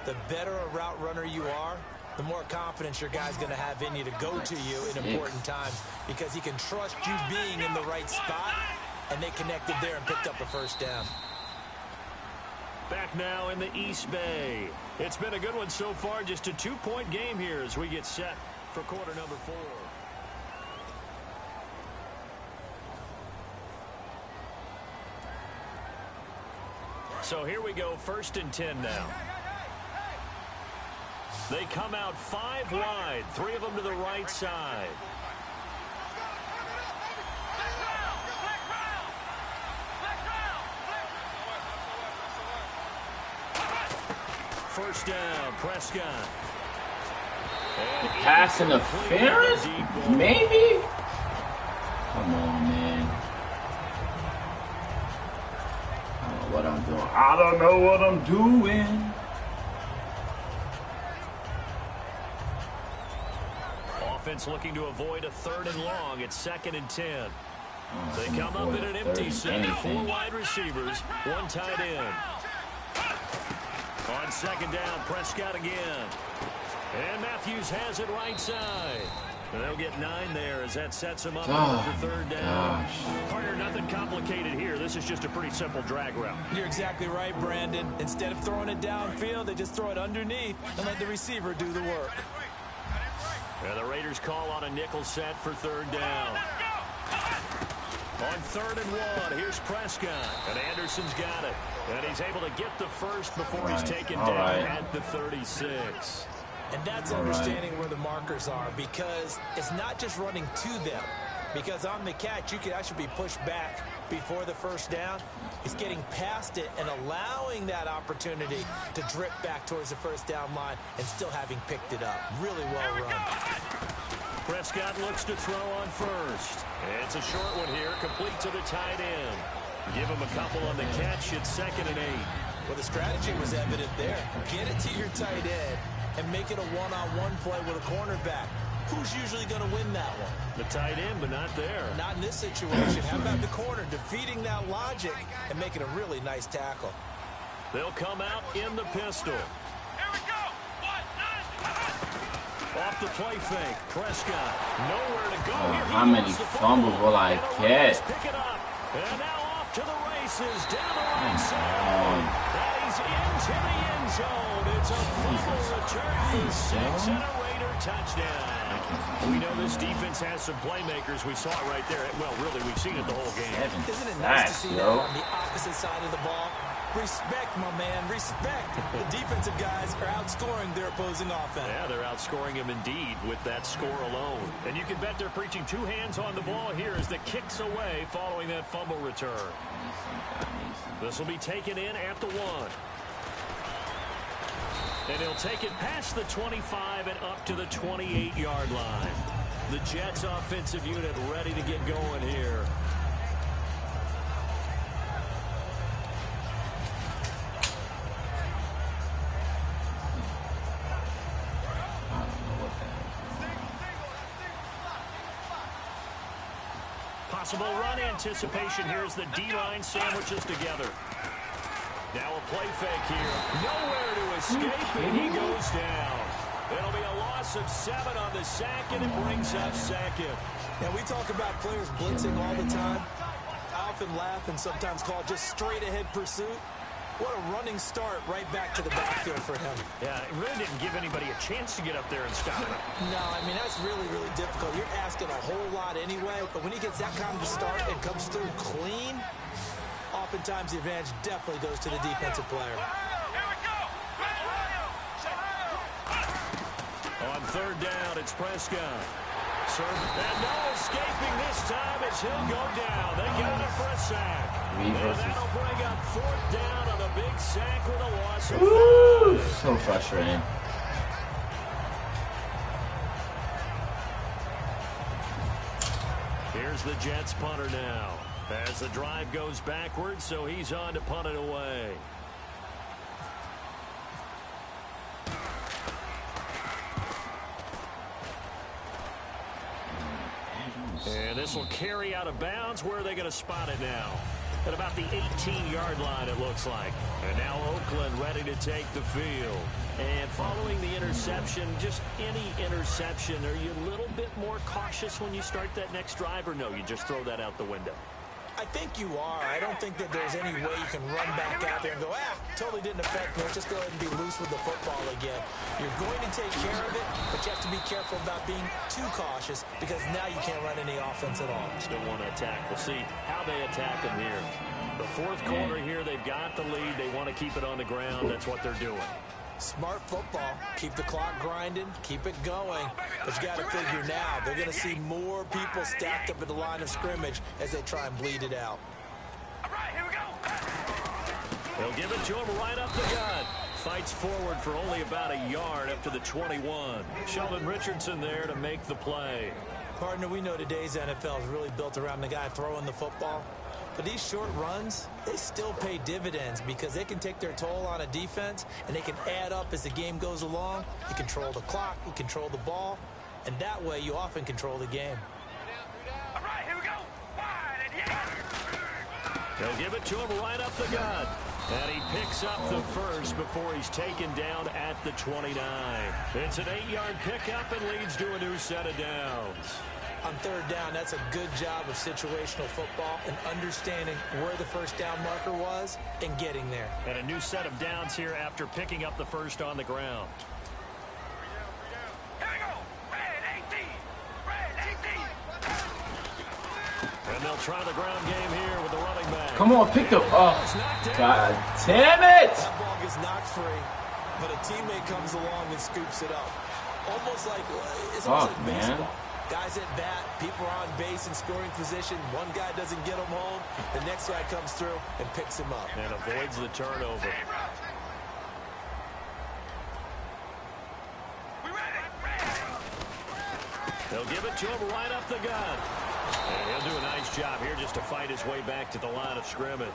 The better a route runner you are, the more confidence your guy's going to have in you to go to you in important times because he can trust you being in the right spot, and they connected there and picked up a first down. Back now in the East Bay. It's been a good one so far. Just a 2-point game here as we get set for quarter number 4. So here we go, 1st and 10 now. They come out 5 wide, 3 of them to the right side. First down, Prescott. Pass interference? Maybe? Come on, man. I don't know what I'm doing. I don't know what I'm doing. Offense looking to avoid a 3rd and long. It's 2nd and 10. They come up in an empty set. 4 wide receivers, 1 tight end. On 2nd down, Prescott again. And Matthews has it right side. And they'll get 9 there as that sets them up for 3rd down. Partner, nothing complicated here. This is just a pretty simple drag route. You're exactly right, Brandon. Instead of throwing it downfield, they just throw it underneath and let the receiver do the work. And the Raiders call on a nickel set for 3rd down. On 3rd and 1, here's Prescott. And Anderson's got it. And he's able to get the first before he's taken down at the 36. And that's understanding where the markers are, because it's not just running to them. Because on the catch, you can actually be pushed back before the first down. It's getting past it and allowing that opportunity to drip back towards the first down line and still having picked it up. Really well run. Prescott looks to throw on first. It's a short one here, complete to the tight end. Give him a couple on the catch. It's 2nd and 8. Well, the strategy was evident there. Get it to your tight end and make it a one-on-one play with a cornerback. Who's usually going to win that one? The tight end, but not there. Not in this situation. How about the corner defeating that logic and making a really nice tackle? They'll come out in the pistol. Here we go. 1, 9. Off the play fake. Prescott. Nowhere to go. How many fumbles will I get? Pick it up. And now off to the races. Down the right side. And he's into the end zone. It's a fumble return for 6 and a Raider touchdown. We know this defense has some playmakers. We saw it right there. Well, really, we've seen it the whole game. Isn't it nice to see that on the opposite side of the ball? Respect, my man, respect. The defensive guys are outscoring their opposing offense. Yeah, they're outscoring him indeed with that score alone. And you can bet they're preaching 2 hands on the ball here as the kicks away following that fumble return. This will be taken in at the 1. And he'll take it past the 25 and up to the 28-yard line. The Jets offensive unit ready to get going here. Possible run anticipation here as the D-line sandwiches together. Now a play fake here. Nowhere to escape, and he goes down. It'll be a loss of 7 on the sack, and it brings up 2nd. Now, we talk about players blitzing all the time. I often laugh and sometimes call it just straight-ahead pursuit. What a running start right back to the backfield for him. Yeah, it really didn't give anybody a chance to get up there and stop him. No, I mean, that's really, really difficult. You're asking a whole lot anyway, but when he gets that kind of a start and comes through clean, oftentimes the advantage definitely goes to the defensive player. On 3rd down, it's Prescott. And no escaping this time as he'll go down. They got him for a sack. And that'll bring up 4th down on a big sack with a loss of 5. So frustrating. Here's the Jets punter now. As the drive goes backwards, so he's on to punt it away. And this will carry out of bounds. Where are they going to spot it now? At about the 18-yard line, it looks like. And now Oakland ready to take the field. And following the interception, just any interception, are you a little bit more cautious when you start that next drive, or no, you just throw that out the window? I think you are. I don't think that there's any way you can run back out there and go, totally didn't affect me. Let's just go ahead and be loose with the football again. You're going to take care of it, but you have to be careful about being too cautious because now you can't run any offense at all. Still want to attack. We'll see how they attack them here. The fourth quarter here, they've got the lead. They want to keep it on the ground. That's what they're doing. Smart football. Keep the clock grinding. Keep it going. But you got to figure now, they're going to see more people stacked up at the line of scrimmage as they try and bleed it out. All right, here we go. They'll give it to him right up the gut. Fights forward for only about a yard up to the 21. Sheldon Richardson there to make the play. Partner, we know today's NFL is really built around the guy throwing the football. But these short runs, they still pay dividends because they can take their toll on a defense and they can add up as the game goes along. You control the clock, you control the ball, and that way you often control the game. All right, here we go. Wide and yeah. They'll give it to him right up the gut. And he picks up the first before he's taken down at the 29. It's an 8-yard pickup and leads to a new set of downs. On third down, that's a good job of situational football and understanding where the first down marker was and getting there. And a new set of downs here after picking up the first on the ground. Here we go. Red 18. Red 18. And they'll try the ground game here with the running back. Come on, pick the... Oh, God damn it! That ball gets knocked free, but a teammate comes along and scoops it up. Almost like, it's almost like baseball. Guys at bat, people are on base in scoring position. One guy doesn't get him home. The next guy comes through and picks him up. And avoids the turnover. We ready? They'll give it to him right up the gut. And he'll do a nice job here just to fight his way back to the line of scrimmage.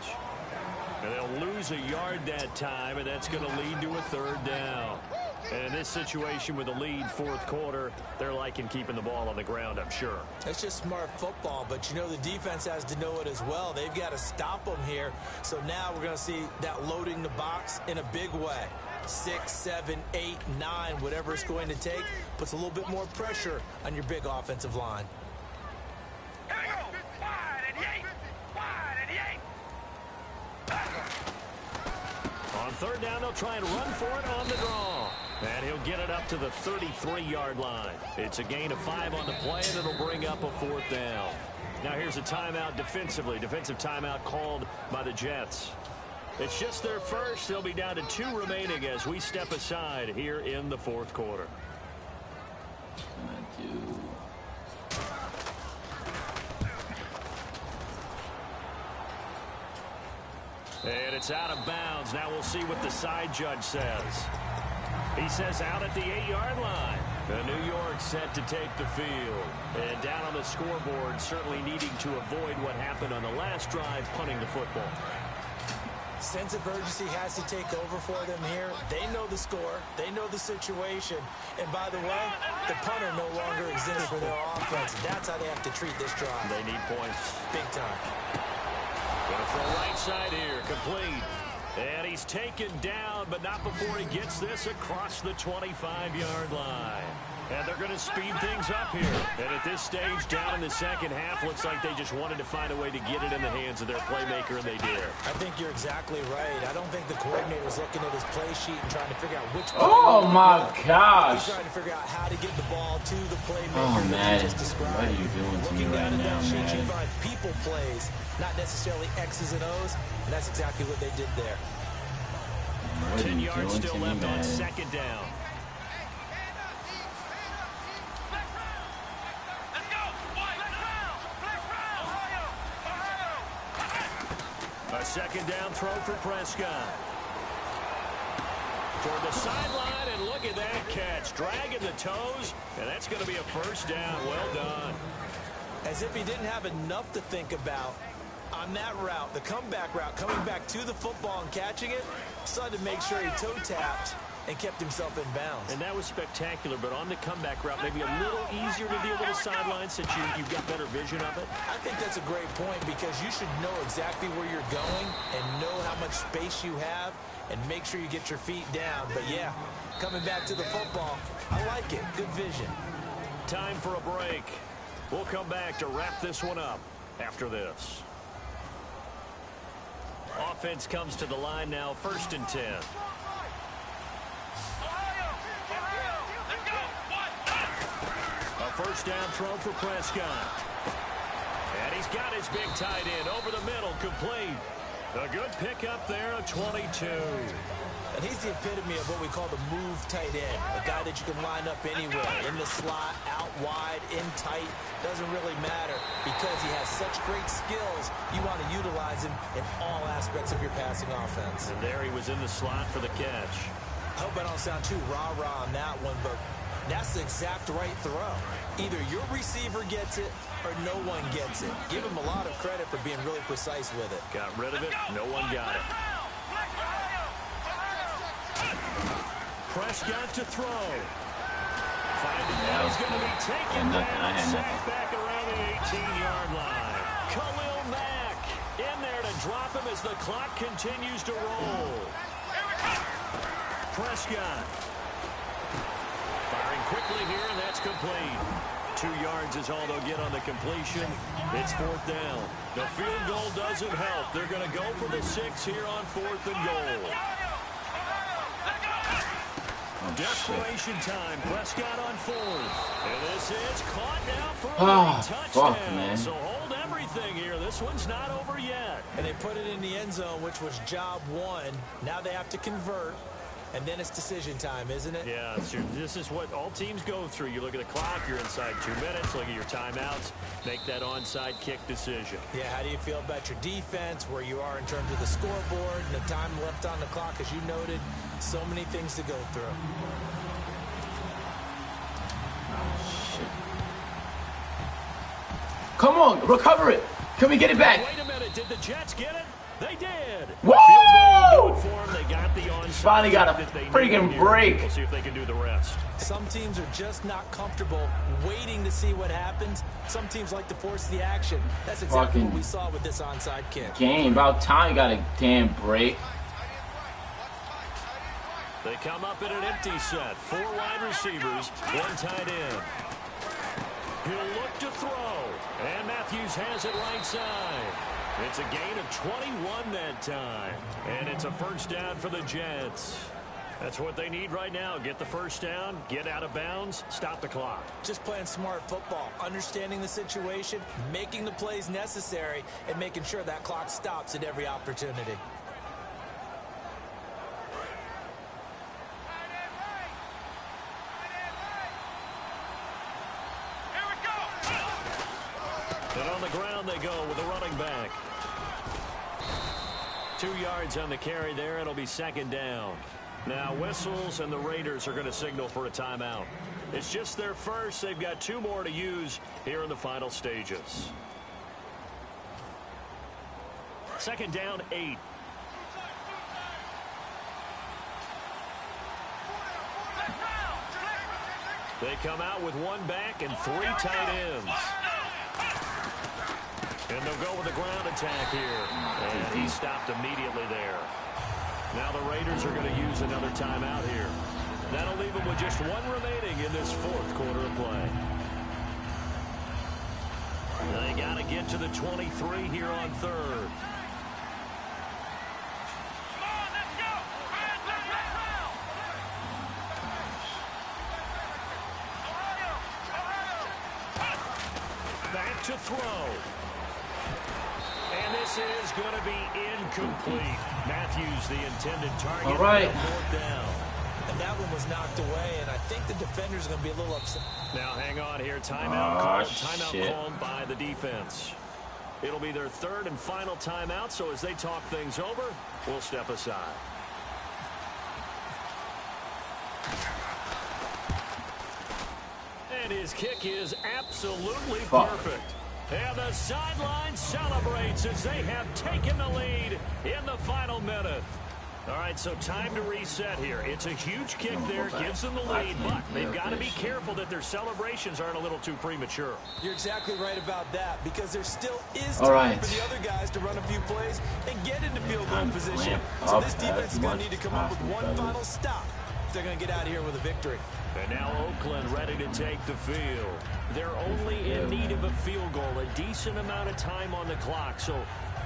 And they'll lose a yard that time, and that's going to lead to a third down. And in this situation with the lead fourth quarter, they're liking keeping the ball on the ground, I'm sure. It's just smart football, but you know the defense has to know it as well. They've got to stop them here. So now we're going to see that loading the box in a big way. 6, 7, 8, 9, whatever it's going to take, puts a little bit more pressure on your big offensive line. Here we go. Wide and yank. Wide and yank. On third down, they'll try and run for it on the draw. And he'll get it up to the 33-yard line. It's a gain of 5 on the play, and it'll bring up a fourth down. Now here's a timeout defensively. Defensive timeout called by the Jets. It's just their first. They'll be down to 2 remaining as we step aside here in the fourth quarter. And it's out of bounds. Now we'll see what the side judge says. He says out at the 8-yard line. The New York set to take the field. And down on the scoreboard, certainly needing to avoid what happened on the last drive, punting the football. Sense of urgency has to take over for them here. They know the score. They know the situation. And by the way, the punter no longer exists for their offense. That's how they have to treat this drive. They need points. Big time. Gonna throw right side here, complete. And he's taken down, but not before he gets this across the 25-yard line. And they're going to speed things up here. And at this stage, down in the second half, looks like they just wanted to find a way to get it in the hands of their playmaker, and they did. I think you're exactly right. I don't think the coordinator's looking at his play sheet and trying to figure out which play. Oh, my gosh. He's trying to figure out how to get the ball to the playmaker. Oh, man. Just described. What are you doing to me right now, sheet, man? you find people plays, not necessarily X's and O's, and that's exactly what they did there. 10 yards still left on second down. A second down throw for Prescott. Toward the sideline, and look at that catch. Dragging the toes, and that's going to be a first down. Well done. As if he didn't have enough to think about on that route, the comeback route, coming back to the football and catching it, decided to make sure he toe tapped and kept himself in bounds. And that was spectacular, but on the comeback route, maybe a little easier to deal with the sideline since you've got better vision of it. I think that's a great point because you should know exactly where you're going and know how much space you have and make sure you get your feet down. But, yeah, coming back to the football, I like it. Good vision. Time for a break. We'll come back to wrap this one up after this. Offense comes to the line now, 1st and 10. A first down throw for Prescott. And he's got his big tight end over the middle, complete. A good pickup there, a 22. And he's the epitome of what we call the move tight end, a guy that you can line up anywhere, in the slot, out wide, in tight, doesn't really matter because he has such great skills. You want to utilize him in all aspects of your passing offense. And there he was in the slot for the catch. I hope I don't sound too rah-rah on that one, but that's the exact right throw. Either your receiver gets it or no one gets it. Give him a lot of credit for being really precise with it. Got rid of it. No one got it. Prescott to throw. Finding that he's going to be taken down. Sacked back around the 18-yard line. Khalil Mack in there to drop him as the clock continues to roll. Prescott. Firing quickly here, and that's complete. 2 yards is all they'll get on the completion. It's 4th down. The field goal doesn't help. They're going to go for the 6 here on 4th and goal. Desperation time. Prescott on 4th. And this is caught now for a touchdown. Man. So hold everything here. This one's not over yet. And they put it in the end zone, which was job 1. Now they have to convert. And then it's decision time, isn't it? Yeah, this is what all teams go through. You look at the clock, you're inside 2 minutes, look at your timeouts, make that onside kick decision. Yeah, how do you feel about your defense, where you are in terms of the scoreboard, and the time left on the clock, as you noted, so many things to go through. Shit. Come on, recover it. Can we get it back? Wait a minute, did the Jets get it? They did. Whoa! Field goal for them. They got the onside. Finally got a freaking break. We'll see if they can do the rest. Some teams are just not comfortable waiting to see what happens. Some teams like to force the action. That's exactly what we saw with this onside kick. Game, about time you got a damn break. They come up in an empty set. 4 wide receivers, 1 tight end. He'll look to throw. And Matthews has it right side. It's a gain of 21 that time. And it's a first down for the Jets. That's what they need right now. Get the first down, get out of bounds, stop the clock. Just playing smart football, understanding the situation, making the plays necessary, and making sure that clock stops at every opportunity. And on the ground they go with a running back. 2 yards on the carry there. It'll be 2nd down. Now whistles and the Raiders are going to signal for a timeout. It's just their first. They've got 2 more to use here in the final stages. 2nd down, 8. They come out with 1 back and 3 tight ends. And they'll go with a ground attack here. And he stopped immediately there. Now the Raiders are going to use another timeout here. That'll leave them with just 1 remaining in this 4th quarter of play. They got to get to the 23 here on 3rd. Back to throw. And this is going to be incomplete. Matthews, the intended target. All right. 4th down. And that one was knocked away, and I think the defenders are going to be a little upset. Now hang on here. Timeout called by the defense. It'll be their 3rd and final timeout, so as they talk things over, we'll step aside. And his kick is absolutely perfect. And the sideline celebrates as they have taken the lead in the final minute. All right, so time to reset here. It's a huge kick there, gives them the lead, but they've got to be careful that their celebrations aren't a little too premature. You're exactly right about that, because there still is time for the other guys to run a few plays and get into field goal position. So this defense is going to need to come up with one final stop if they're going to get out of here with a victory. And now Oakland ready to take the field. They're only in need of a field goal, a decent amount of time on the clock. So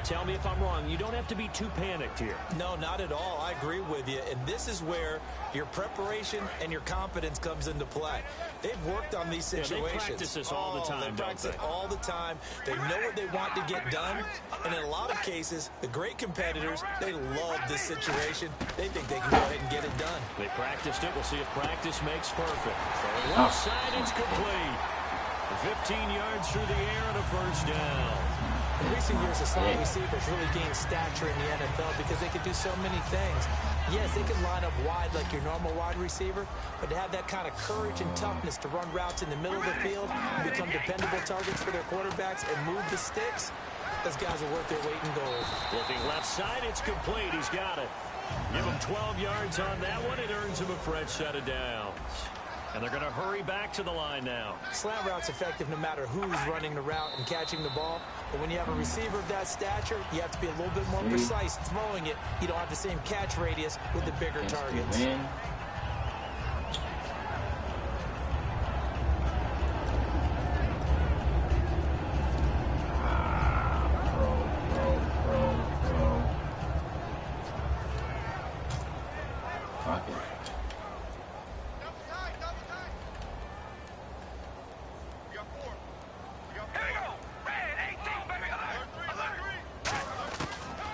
tell me if I'm wrong. You don't have to be too panicked here. No, not at all. I agree with you. And this is where your preparation and your confidence comes into play. They've worked on these situations. They practice this all the time, They practice it all the time. They know what they want to get done. And in a lot of cases, the great competitors, they love this situation. They think they can go ahead and get it done. They practiced it. We'll see if practice makes perfect. From left side, it's complete. 15 yards through the air and a first down. In recent years, the slot receivers really gained stature in the NFL because they could do so many things. Yes, they can line up wide like your normal wide receiver, but to have that kind of courage and toughness to run routes in the middle of the field and become dependable targets for their quarterbacks and move the sticks, those guys are worth their weight in gold. Looking left side, it's complete. He's got it. Give him 12 yards on that one. It earns him a fresh set of downs. And they're going to hurry back to the line now. Slant route's effective no matter who's running the route and catching the ball. But when you have a receiver of that stature, you have to be a little bit more precise throwing it. You don't have the same catch radius with the bigger targets.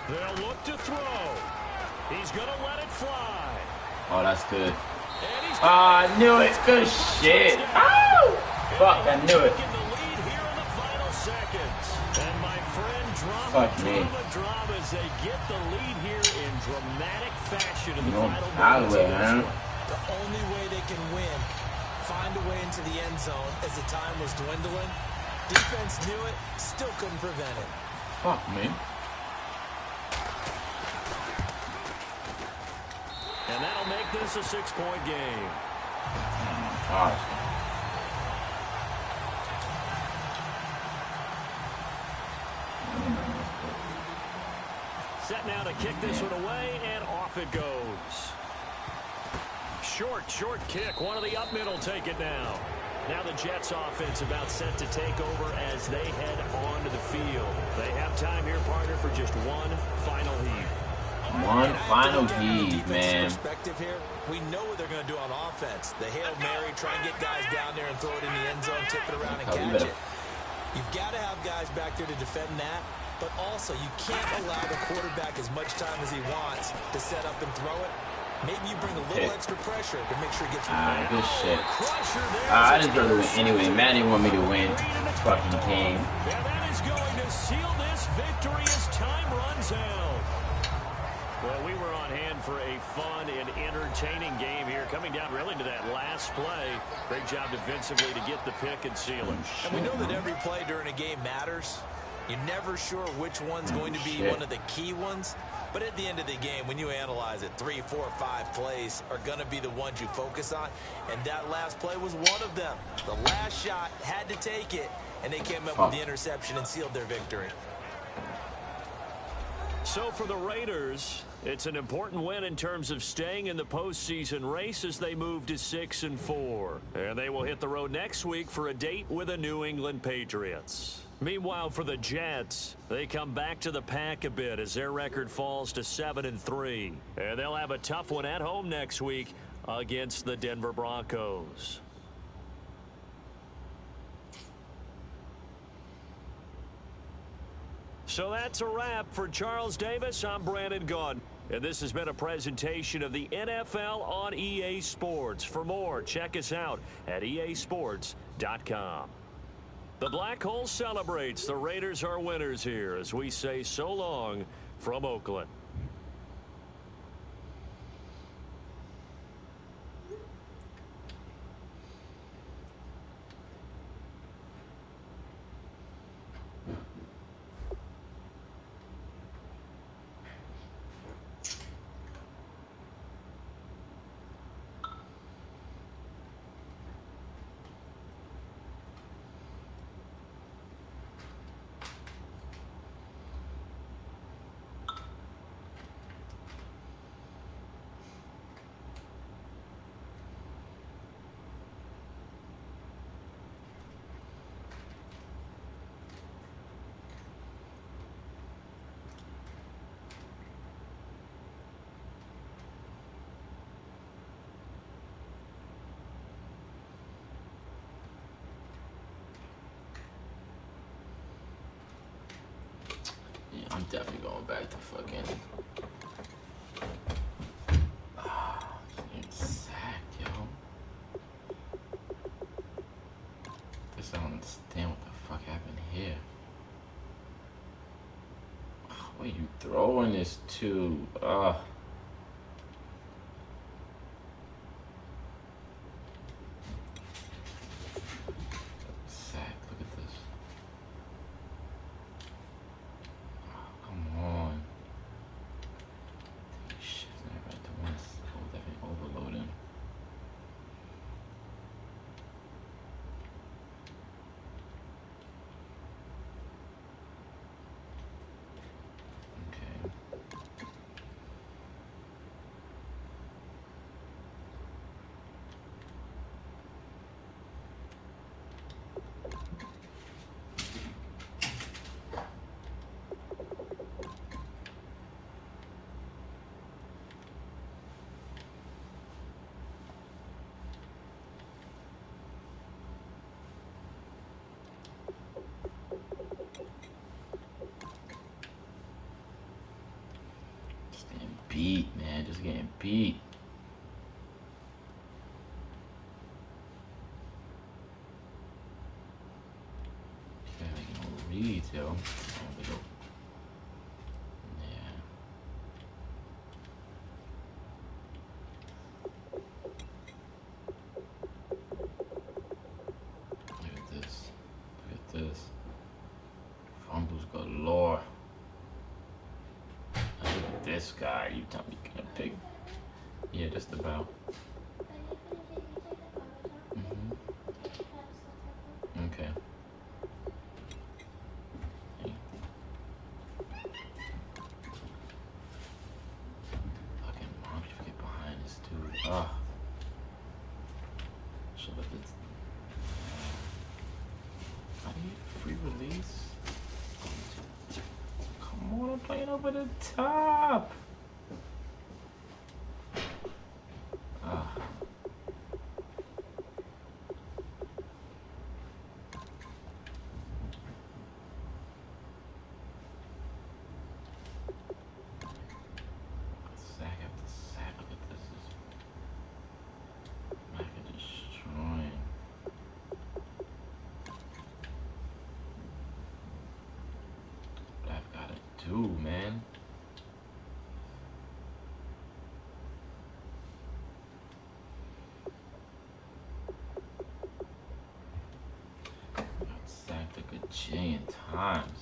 They'll look to throw. He's going to let it fly. Oh, that's good. I knew it. Good shit. Oh! Fuck, I knew it. And my friend, drama as they get the lead here in dramatic fashion in the final minutes. The only way they can win, find a way into the end zone as the time was dwindling. Defense knew it, still couldn't prevent it. Fuck, man. And that'll make this a 6-point game. Gosh. Set now to kick this one away, and off it goes. Short kick. One of the up middle take it now. Now the Jets offense about set to take over as they head onto the field. They have time here, partner, for just one final heave. One final heave, man. Perspective here, we know what they're going to do on offense. The Hail Mary, try and get guys down there and throw it in the end zone, tip it around and catch it. You've got to have guys back there to defend that, but also you can't allow the quarterback as much time as he wants to set up and throw it. Maybe you bring a little extra pressure to make sure he gets Alright, good shit. I deserve to win anyway. Madden want me to win this fucking game. Yeah, that is going to seal this victory as time runs out. Well, we were on hand for a fun and entertaining game here, coming down really to that last play. Great job defensively to get the pick and seal it. And we know that every play during a game matters. You're never sure which one's going to be one of the key ones. But at the end of the game, when you analyze it, 3, 4, 5 plays are going to be the ones you focus on. And that last play was one of them. The last shot had to take it, and they came up with the interception and sealed their victory. So for the Raiders, it's an important win in terms of staying in the postseason race as they move to 6-4. And they will hit the road next week for a date with the New England Patriots. Meanwhile, for the Jets, they come back to the pack a bit as their record falls to 7-3. And they'll have a tough one at home next week against the Denver Broncos. So that's a wrap. For Charles Davis, I'm Brandon Gunn. And this has been a presentation of the NFL on EA Sports. For more, check us out at easports.com. The Black Hole celebrates. The Raiders are winners here as we say so long from Oakland. definitely going back to fucking. Getting sacked, yo. This I don't understand what the fuck happened here. What are you throwing this to? Sack, look at this. Oh, come on. Shit, not right to once. Oh, definitely overloading. Okay. Just getting beat, man. Just getting beat. Can't make no reads, yo. Yeah. Look at this. Look at this. Fumbles galore. Look at this guy. You tell me gonna pick. Yeah, just about. Okay. Hey. Fucking mom, you get behind this dude. So let this. I need free release. Come on, I'm playing over the top. Sack after sack. Look at this. Mac is destroying. What I've gotta do, man. Got sacked a gajillion times.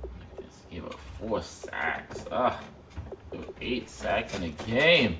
Look at this. Gave up 4 sacks. 8 sacks in a game.